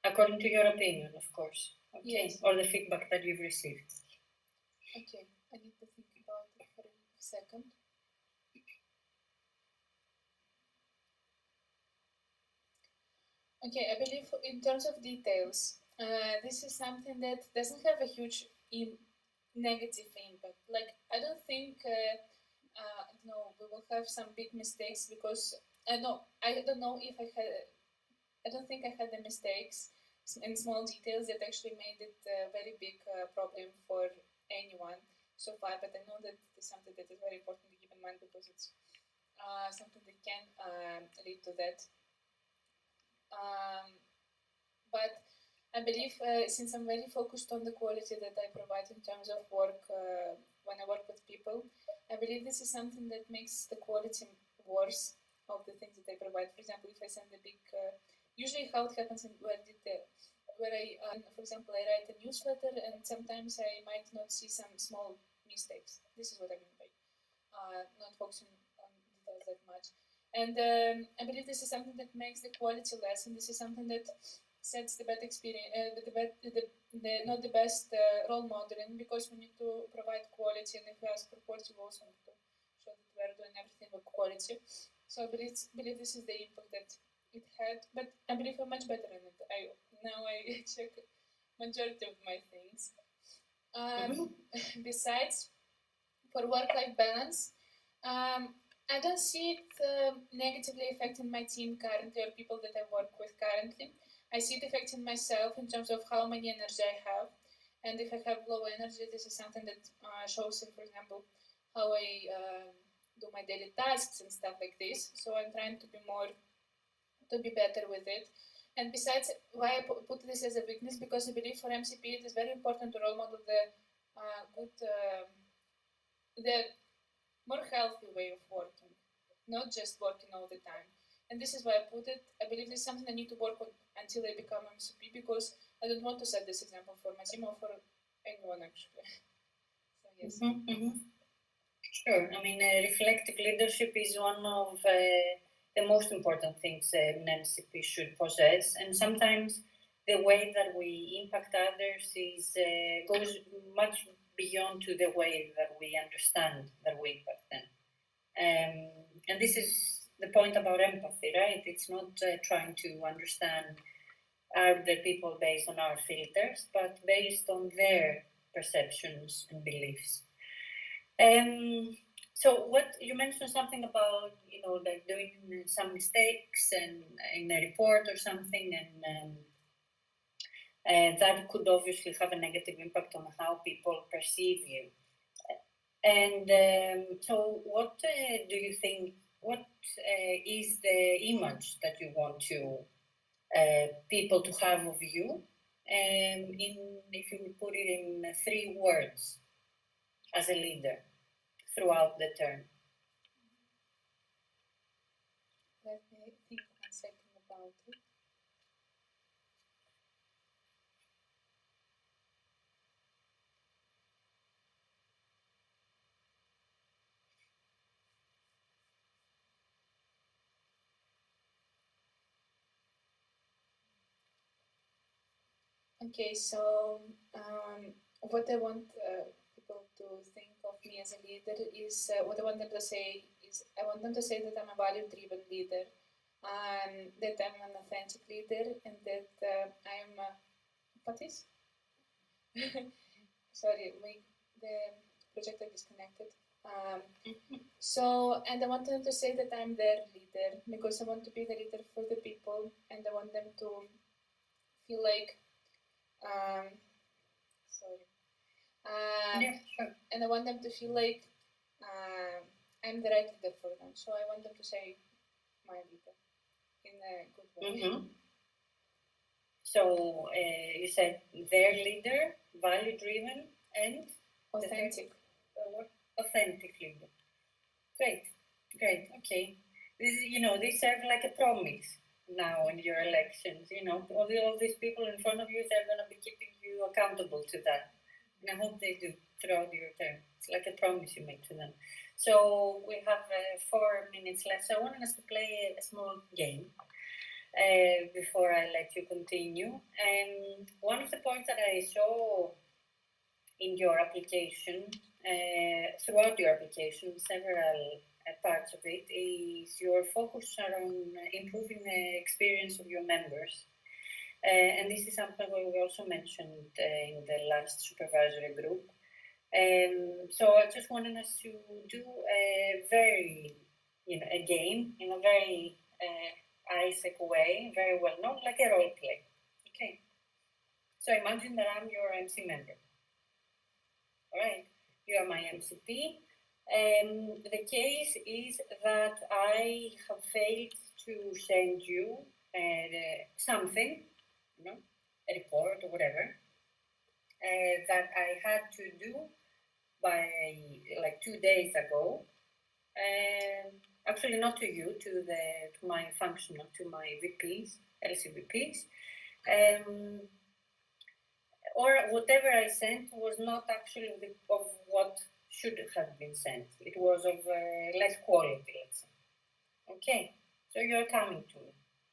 According to your opinion, of course. Okay. Yes. Or the feedback that you've received. Okay, I need to think about it for a second. Okay, I believe in terms of details, this is something that doesn't have a huge negative impact. Like, I don't think, no, we will have some big mistakes, because no, I don't know if I had, I don't think I had the mistakes in small details that actually made it a very big problem for anyone so far. But I know that it's something that is very important to keep in mind, because it's something that can lead to that. But I believe, since I'm very focused on the quality that I provide in terms of work when I work with people, I believe this is something that makes the quality worse of the things that I provide. For example, if I send a big, usually how it happens in where I, for example, I write a newsletter, and sometimes I might not see some small mistakes. This is what I mean by not focusing on details that much. And I believe this is something that makes the quality less, and this is something that sets the bad experience, not the best role modeling, because we need to provide quality, and if we ask for quality, we also need to show that we are doing everything with quality. So I believe this is the impact that it had, but I believe I'm much better in it. Now I check majority of my things. Besides, for work-life balance, I don't see it negatively affecting my team currently, or people that I work with currently. I see it affecting myself in terms of how many energy I have. And if I have low energy, this is something that shows in, for example, how I do my daily tasks and stuff like this. So I'm trying to be better with it. And besides, why I put this as a weakness, because I believe for MCP it is very important to role model the more healthy way of working, not just working all the time. And this is why I put it. I believe this is something I need to work on until I become MCP, because I don't want to set this example for my team or for anyone, actually. So yes. Sure. I mean, reflective leadership is one of the most important things an MCP should possess, and sometimes the way that we impact others goes much beyond to the way that we understand that we impact them. And this is the point about empathy, right? It's not trying to understand other people based on our filters, but based on their perceptions and beliefs. So what you mentioned something about, like doing some mistakes and in a report or something, and that could obviously have a negative impact on how people perceive you. And so what do you think, what is the image that you want people to have of you, if you would put it in 3 words as a leader throughout the term? Let me think 1 second about it. Okay, so what I want people to think of me as a leader is what I want them to say is I want them to say that I'm a value-driven leader, that I'm an authentic leader, and that I'm what is? Sorry, the projector disconnected. So, and I want them to say that I'm their leader because I want to be the leader for the people, and I want them to feel like, sorry, Yeah, sure. and I want them to feel like I'm the right leader for them. So I want them to say my leader in a good way. Mm-hmm. So you said their leader, value-driven, and Authentic. Authentic leader. Great, great. Okay. This is, they serve like a promise now in your elections. All these people in front of you, they're going to be keeping you accountable to that. And I hope they do throughout your term. It's like a promise you make to them. So we have 4 minutes left. So I wanted us to play a small game before I let you continue. And one of the points that I saw in your application, throughout your application, several parts of it, is your focus around improving the experience of your members. And this is something we also mentioned in the last supervisory group. So I just wanted us to do a very, a game in a very AiG way, very well known, like a role play. Okay. So imagine that I'm your MC member. All right, you are my MCP. The case is that I have failed to send you something, a report or whatever, that I had to do by like 2 days ago. Actually, not to you, to my functional, to my VPs, LCVPs. Or whatever I sent was not actually of what should have been sent. It was of less quality, let's say. Okay, so you're coming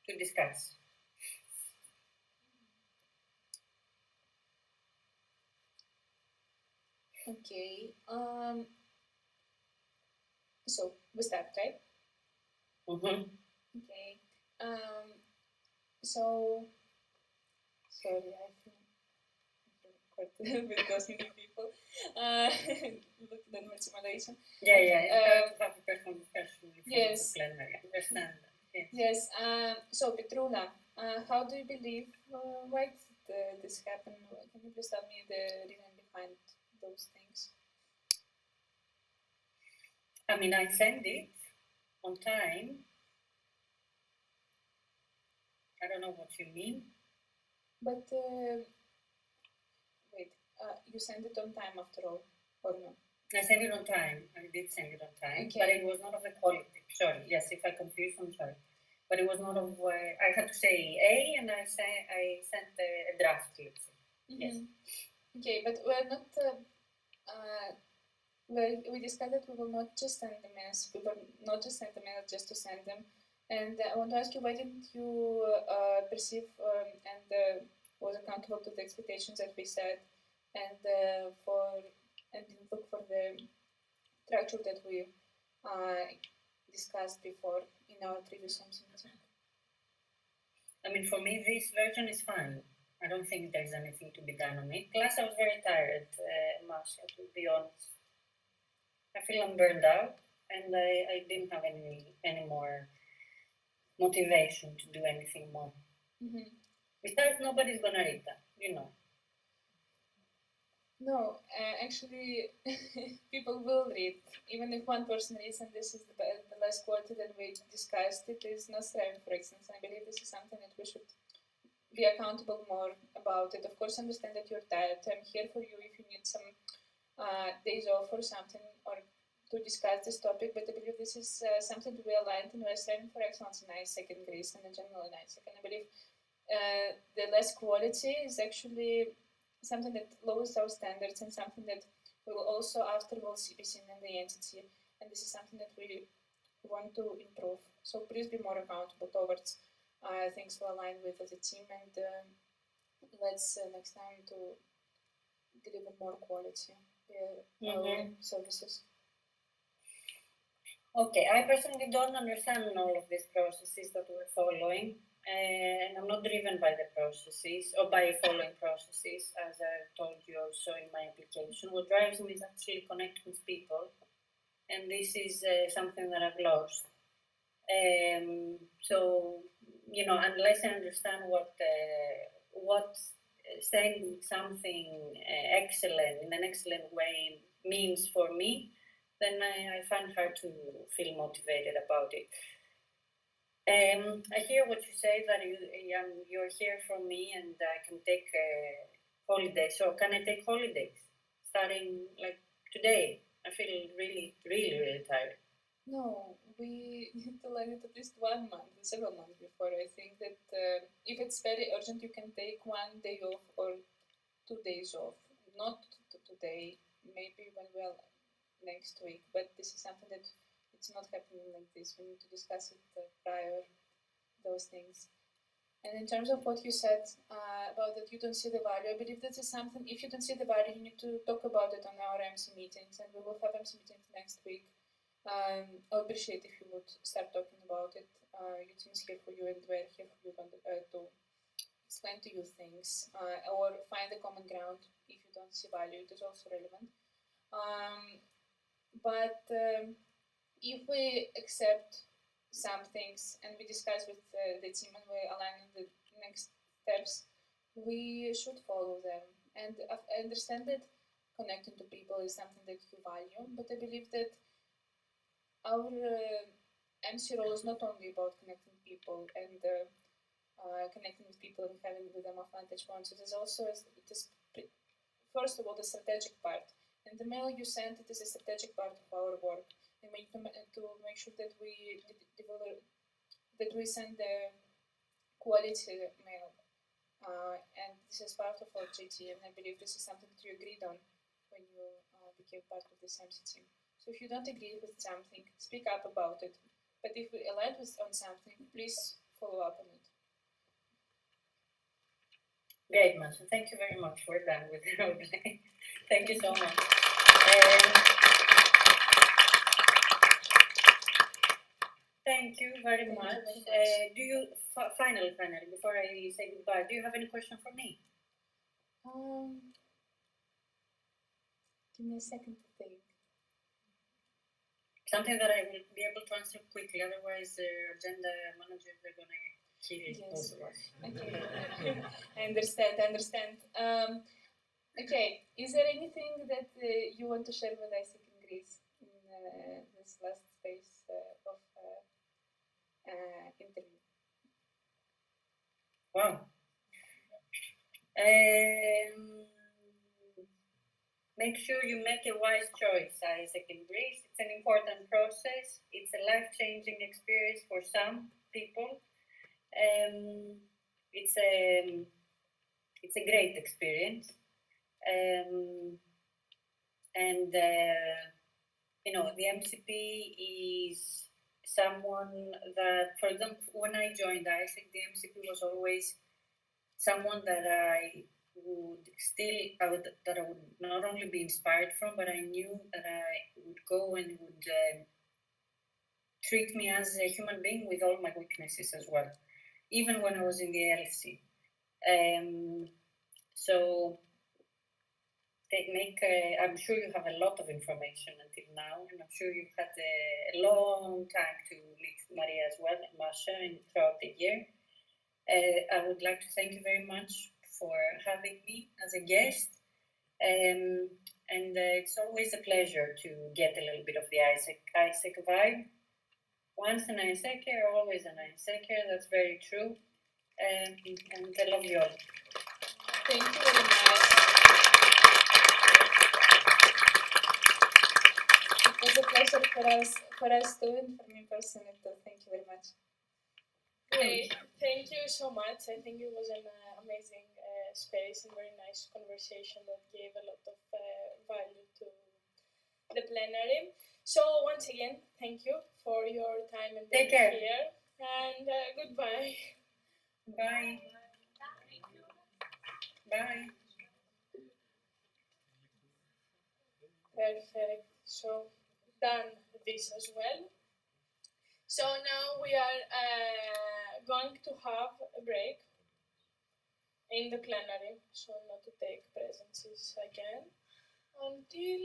to discuss. Okay. So we start, right? Mm-hmm. Okay. So sorry, I think because many people looking at my simulation. Yeah. Have a personal discussion with yes. the plenary. I understand that. Yes. So Petrula, how do you believe why did this happen? Can you please tell me the reason behind those things? I mean, I sent it on time. I don't know what you mean. But wait, you sent it on time after all, or no? I sent it on time. I did send it on time, okay. But it was not of the quality. Sorry, yes, if I confused, I'm sorry. But it was not of. I had to say A, and I sent a draft. Let's say. Mm-hmm. Yes. Okay, but we're not. We discussed that we will not just send the mails. We will not just send the mail just to send them. And I want to ask you, why didn't you perceive and was accountable to the expectations that we set, and didn't look for the structure that we discussed before in our previous meeting? I mean, for me, this version is fine. I don't think there's anything to be done on it. Plus, I was very tired, Masha, to be honest. I feel I'm burned out, and I didn't have any more motivation to do anything more. Mm-hmm. Besides, nobody's gonna read that, No, actually, people will read. Even if one person reads, and this is the last quality that we discussed, it is not striving for excellence. I believe this is something that we should be accountable more about it. Of course, understand that you're tired. I'm here for you if you need some days off or something, or to discuss this topic. But I believe this is something to be aligned, and we're striving for excellence in AiG in Greece and in general in AiG. And I believe the less quality is actually something that lowers our standards and something that will also after will be seen in the entity. And this is something that we want to improve. So please be more accountable towards things will align with the team, and let's next time to deliver more quality our services. Okay, I personally don't understand all of these processes that we're following, and I'm not driven by the processes or by following processes, as I told you also in my application. What drives me is actually connecting with people, and this is something that I've lost. So, you know, unless I understand what saying something excellent in an excellent way means for me, then I find hard to feel motivated about it. I hear what you say, that you're here for me and I can take holidays. So can I take holidays starting like today? I feel really tired. No, we need to learn it at least 1 month, several months before. I think that if it's very urgent, you can take 1 day off or 2 days off. Not today, maybe when we're next week. But this is something that it's not happening like this. We need to discuss it prior, those things. And in terms of what you said about that you don't see the value, I believe this is something, if you don't see the value, you need to talk about it on our MC meetings, and we will have MC meetings next week. I would appreciate if you would start talking about it. Your team is here for you, and we're here for you to explain to you things, or find a common ground. If you don't see value, it is also relevant. But if we accept some things and we discuss with the team and we align on the next steps, we should follow them. And I understand that connecting to people is something that you value, but I believe that our MC role is not only about connecting people and connecting with people and having with them offline touch points. It is also, first of all, the strategic part. And the mail you sent, it is a strategic part of our work. And to make sure that we develop, that we send the quality mail, and this is part of our GT. And I believe this is something that you agreed on when you became part of this MC team. So if you don't agree with something, speak up about it. But if we align on something, please follow up on it. Great, Masha. Thank you very much. We're done with the roleplay. Thank you so much. Thank you very much. Do you finally, before I say goodbye, do you have any question for me? Give me a second to think. Something that I will be able to answer quickly. Otherwise, the agenda managers are going to kill both of us. Okay. I understand. Okay. Is there anything that you want to share with AiG in Greece in this last space of interview? Wow. Make sure you make a wise choice, AiG in Greece. It's an important process. It's a life-changing experience for some people. It's a great experience. You know, the MCP is someone that, for example, when I joined AiG, the MCP was always someone that I would not only be inspired from, but I knew that I would go and would treat me as a human being with all my weaknesses as well, even when I was in the LC. So I'm sure you have a lot of information until now, and I'm sure you've had a long time to meet Maria as well, and Masha, throughout the year. I would like to thank you very much for having me as a guest, and it's always a pleasure to get a little bit of the AiG vibe. Once an AiGer, always an AiGer. That's very true. and I love you all. Thank you very much. It was a pleasure for us too, and for me personally too. Thank you very much. Great, thank you so much. I think it was an amazing space and very nice conversation that gave a lot of value to the plenary. So once again, thank you for your time and being Take care. here, and goodbye. Bye. Bye. Perfect. So done this as well. So now we are going to have a break in the plenary, so not to take presences again until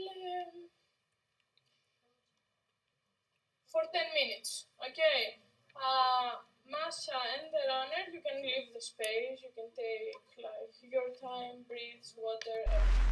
for 10 minutes. Okay. Masha and the runner, you can leave the space. You can take like your time, breathe, water, everything.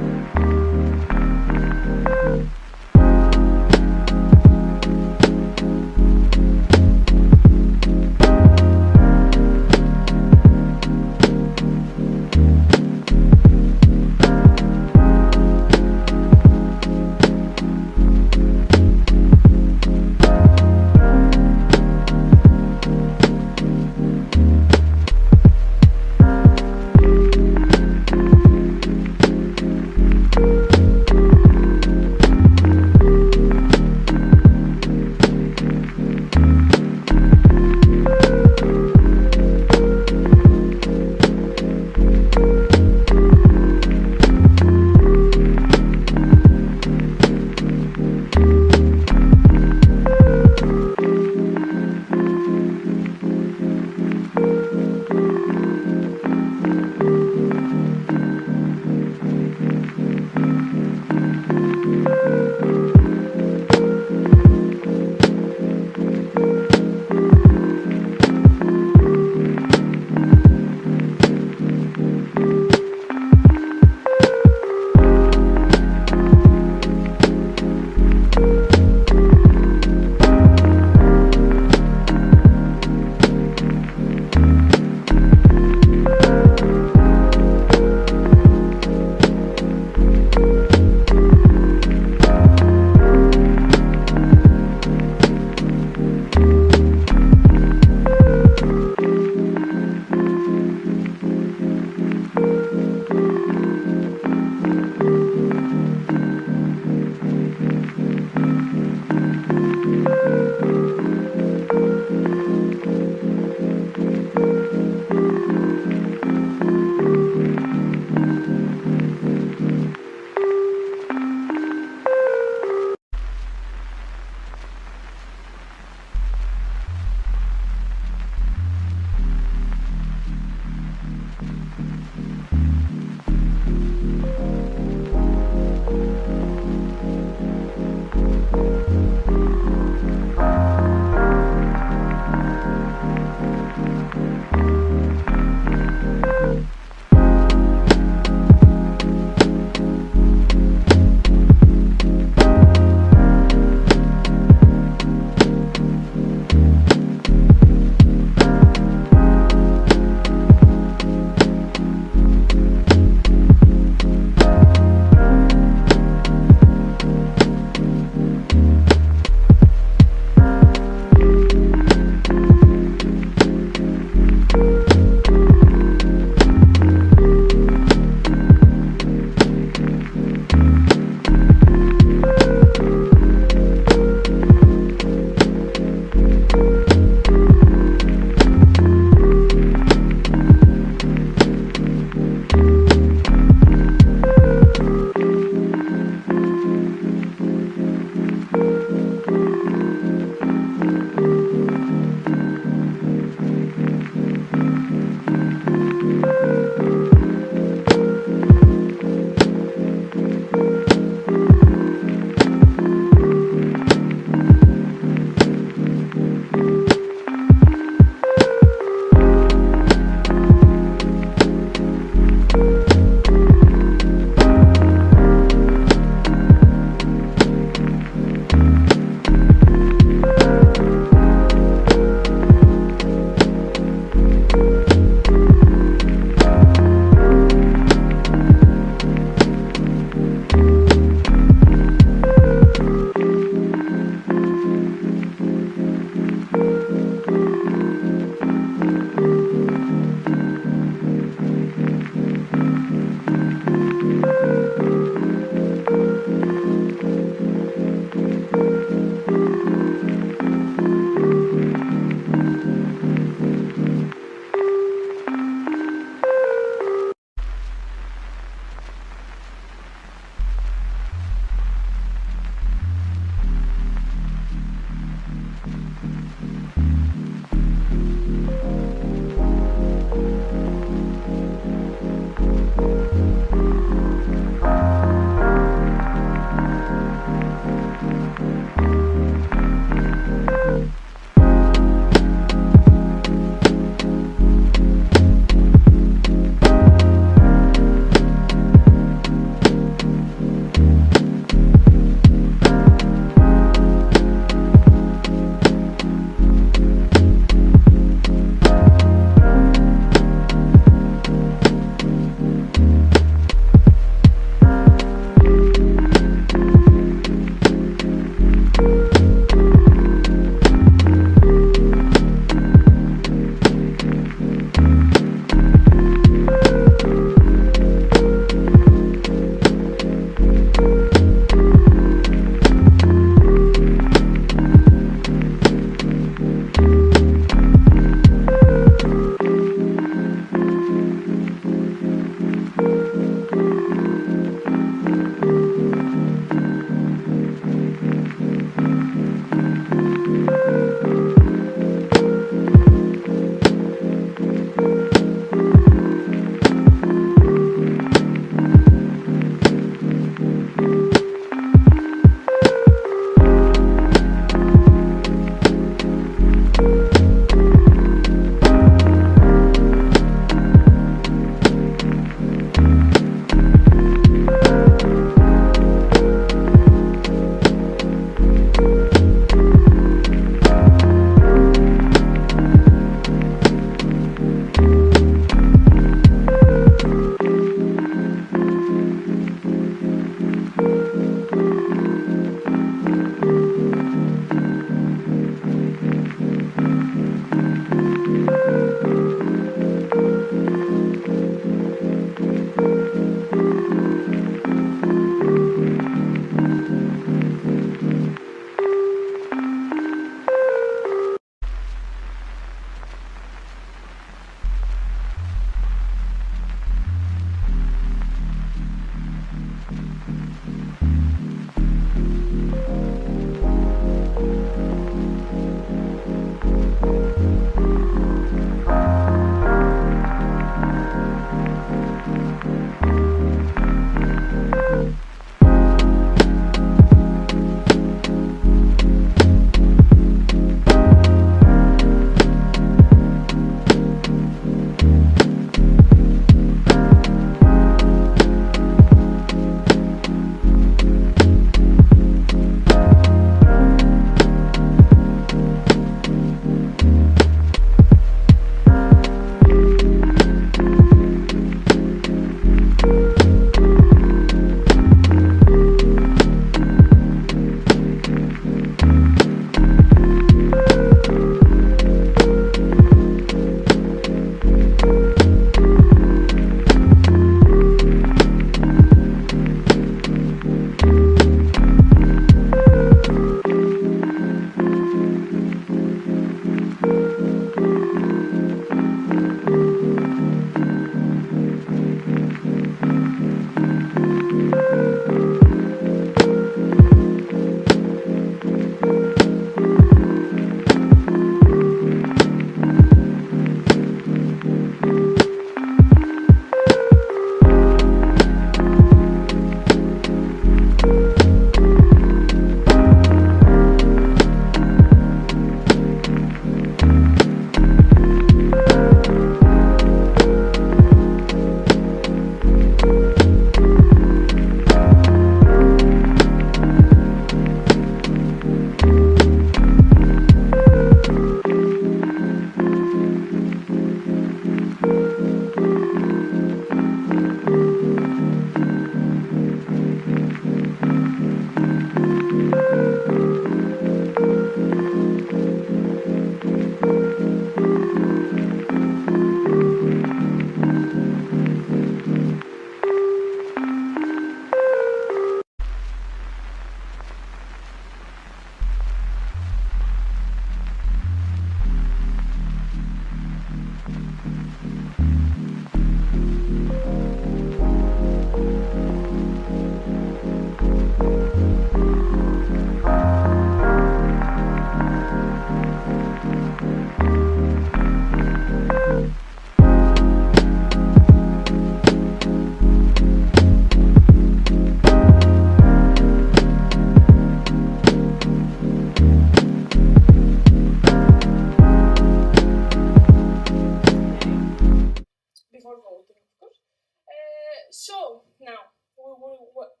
So now we will welcome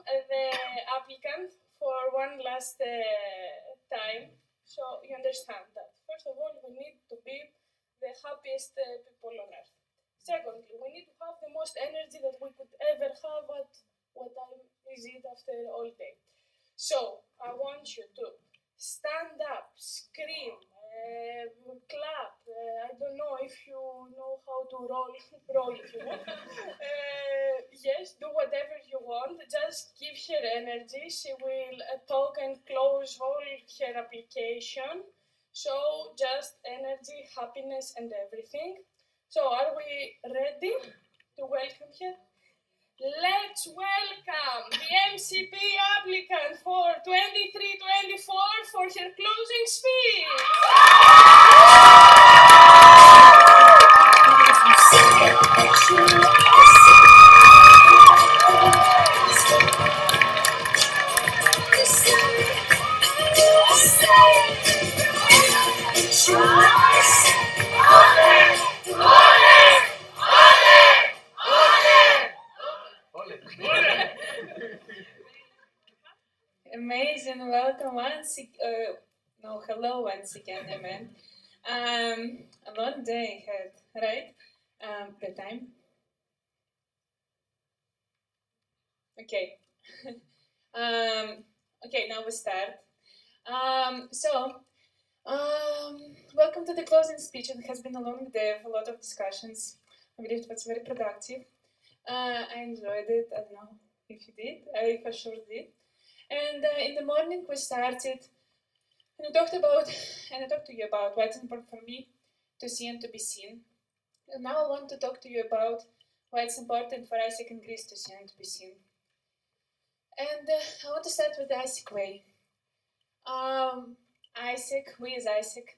the applicant for one last time. So you understand that first of all we need to be the happiest people on earth. Secondly, we need to have the most energy that we could ever have at what time is it after all day. So I want you to stand up, scream, clap. I don't know if you know how to roll if you want. Yes, do whatever you want. Just give her energy. She will talk and close all her application. So just energy, happiness, and everything. So are we ready to welcome her? Let's welcome the MCP applicant for 23-24 for her closing speech. Amazing, welcome once again. No, hello once again, I meant. A long day ahead, right? Bedtime. Okay. Okay, now we start. Welcome to the closing speech. It has been a long day of a lot of discussions. I believe it was very productive. I enjoyed it. I don't know if you did. I for sure did. And in the morning we started, and I talked to you about what's important for me to see and to be seen. And now I want to talk to you about why it's important for AiG in Greece to see and to be seen. And I want to start with the AiG way. We as AiG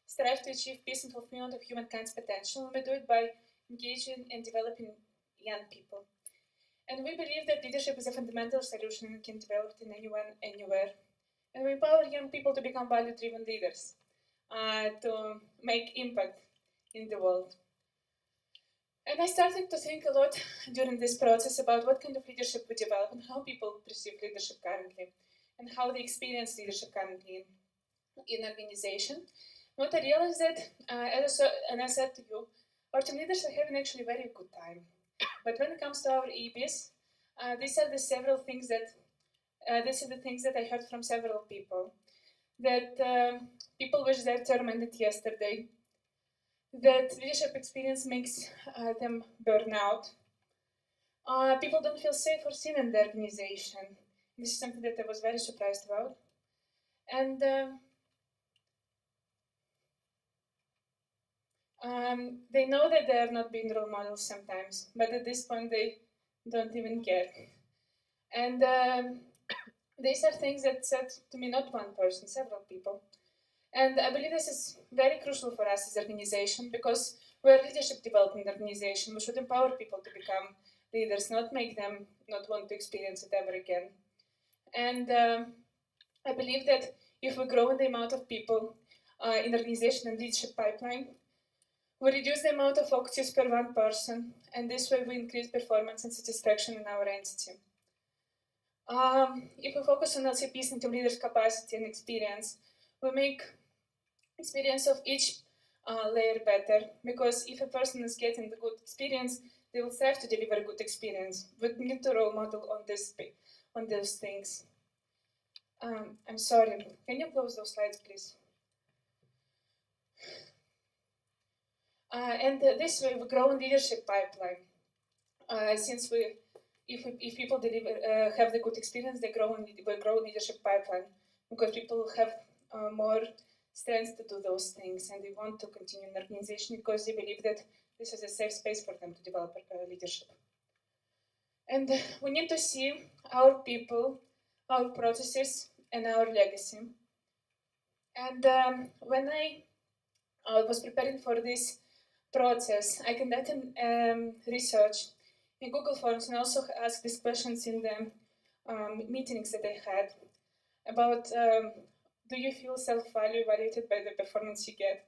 strive to achieve peace and fulfillment of humankind's potential, and we do it by engaging and developing young people. And we believe that leadership is a fundamental solution and can be developed in anyone, anywhere. And we empower young people to become value-driven leaders, to make impact in the world. And I started to think a lot during this process about what kind of leadership we develop and how people perceive leadership currently, and how they experience leadership currently in organization. What I realized that, and I said to you, our team leaders are having actually a very good time. But when it comes to our EBs, these are the things that I heard from several people. That people wish their term ended yesterday. That leadership experience makes them burn out. People don't feel safe or seen in the organization. This is something that I was very surprised about. And they know that they are not being role models sometimes, but at this point they don't even care. And these are things that said to me not one person, several people. And I believe this is very crucial for us as an organization, because we're a leadership development organization. We should empower people to become leaders, not make them not want to experience it ever again. And I believe that if we grow the amount of people in the organization and leadership pipeline, we reduce the amount of focuses per one person, and this way we increase performance and satisfaction in our entity. If we focus on LCPs and team leaders' capacity and experience, we make experience of each layer better, because if a person is getting the good experience, they will strive to deliver a good experience. We need to role model on those things. I'm sorry, can you close those slides, please? And this way we grow in leadership pipeline. Since if people have the good experience, we grow leadership pipeline, because people have more strength to do those things, and they want to continue in the organization because they believe that this is a safe space for them to develop leadership. And we need to see our people, our processes, and our legacy. And when I was preparing for this process, I conducted research in Google Forms, and also asked these questions in the meetings that I had about do you feel self-value evaluated by the performance you get?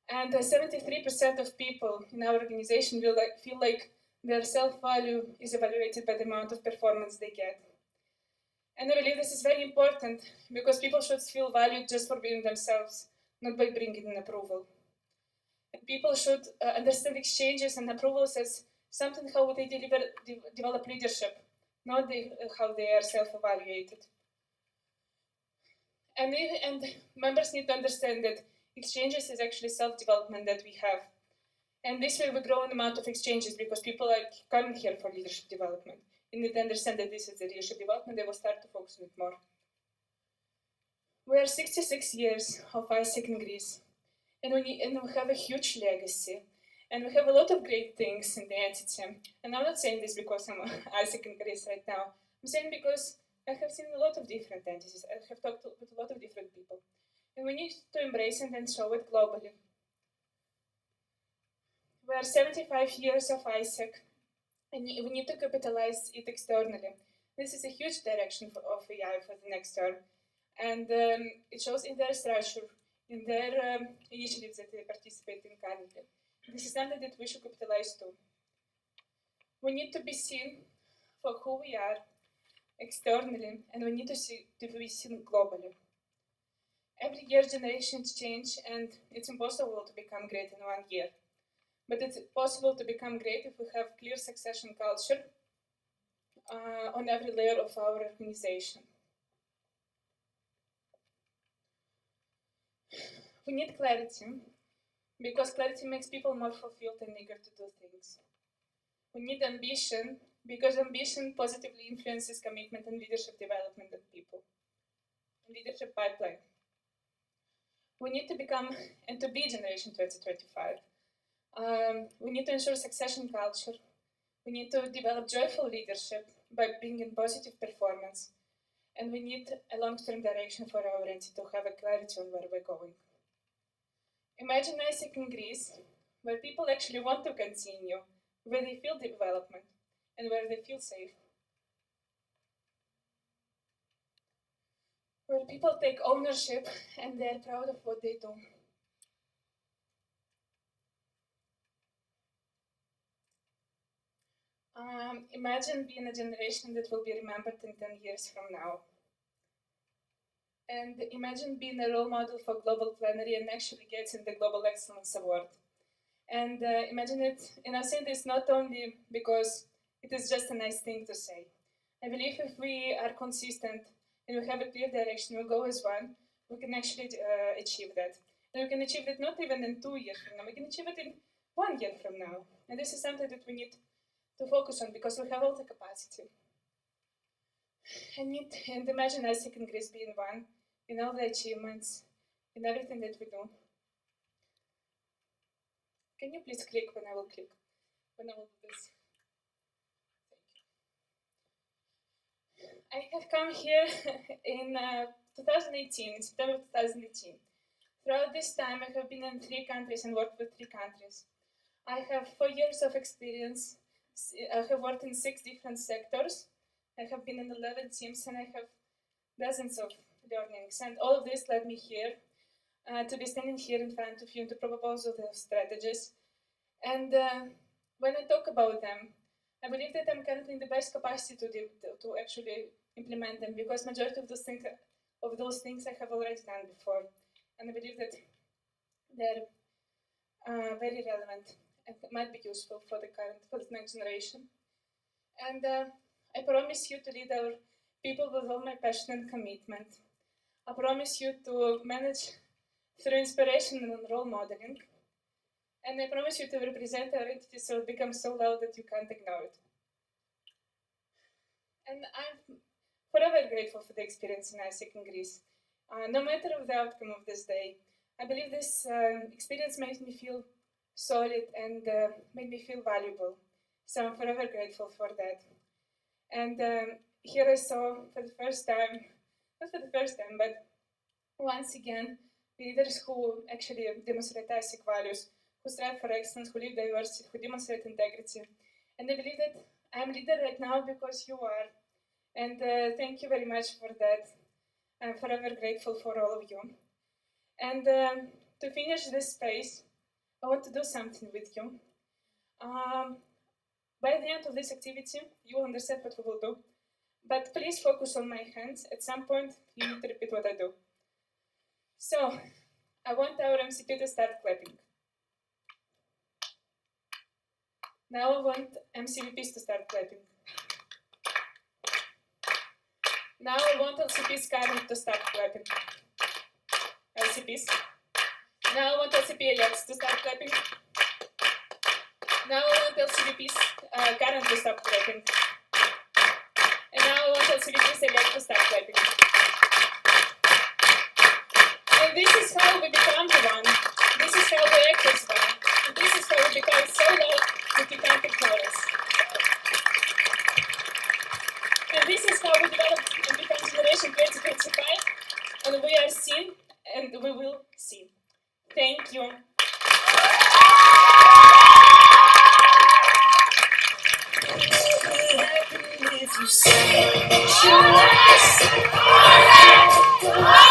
And 73% of people in our organization will feel like their self-value is evaluated by the amount of performance they get. And I believe this is very important because people should feel valued just for being themselves, not by bringing in approval. And people should understand exchanges and approvals as something how they develop leadership, not how they are self-evaluated. And members need to understand that exchanges is actually self-development that we have. And this will grow an amount of exchanges because people are coming here for leadership development. You need to understand that this is the leadership development, they will start to focus on it more. We are 66 years of AiG in Greece, and we have a huge legacy. And we have a lot of great things in the entity. And I'm not saying this because I'm AiG in Greece right now. I'm saying because I have seen a lot of different entities. I have talked with a lot of different people. And we need to embrace it and show it globally. We are 75 years of AiG, and we need to capitalize it externally. This is a huge direction of AI for the next term. And it shows in their structure, in their initiatives that they participate in currently. This is something that we should capitalize too. We need to be seen for who we are externally, and we need to be seen globally. Every year generations change, and it's impossible to become great in 1 year. But it's possible to become great if we have clear succession culture on every layer of our organization. We need clarity, because clarity makes people more fulfilled and eager to do things. We need ambition, because ambition positively influences commitment and leadership development of people. Leadership pipeline. We need to become and to be Generation 2025. We need to ensure succession culture. We need to develop joyful leadership by bringing positive performance. And we need a long-term direction for our entity to have a clarity on where we're going. Imagine AiG in Greece, where people actually want to continue, where they feel development, and where they feel safe. Where people take ownership and they're proud of what they do. Imagine being a generation that will be remembered in 10 years from now. And imagine being a role model for global plenary and actually getting the Global Excellence Award. And imagine it, and I'm saying this not only because it is just a nice thing to say. I believe if we are consistent and we have a clear direction, we go as one, we can actually achieve that. And we can achieve it not even in 2 years from now, we can achieve it in 1 year from now. And this is something that we need to focus on because we have all the capacity. And imagine AiG in Greece being one in all the achievements, in everything that we do. Can you please click when I will do this? Thank you. I have come here in 2018, in September 2018. Throughout this time, I have been in 3 countries and worked with 3 countries. I have 4 years of experience. I have worked in 6 different sectors. I have been in 11 teams, and I have dozens of learnings. And all of this led me here to be standing here in front of you and to propose all those strategies. And when I talk about them, I believe that I'm currently in the best capacity to actually implement them, because majority of those things I have already done before. And I believe that they're very relevant and might be useful for the next generation. And I promise you to lead our people with all my passion and commitment. I promise you to manage through inspiration and role modeling. And I promise you to represent our entity so it becomes so loud that you can't ignore it. And I'm forever grateful for the experience in AiG in Greece. No matter the outcome of this day, I believe this experience made me feel solid and made me feel valuable. So I'm forever grateful for that. And here I saw for the first time, not for the first time, but once again, leaders who actually demonstrate AiG values, who strive for excellence, who live diversity, who demonstrate integrity. And I believe that I'm leader right now because you are. And thank you very much for that. I'm forever grateful for all of you. And to finish this space, I want to do something with you. By the end of this activity, you will understand what we will do. But please focus on my hands. At some point, you need to repeat what I do. So, I want our MCP to start clapping. Now I want MCPs to start clapping. Now I want LCPs current to start clapping. LCPs. Now I want LCP alerts to start clapping. Now I want LCPs current to start clapping. And now I want LCPs alert to start clapping. And this is how we become the one. This is how we act as one. And this is how we become so loud that you can't ignore us. And this is how we develop and become Generation 2025. And we are seen and we will see. Thank you. If you say, should I say,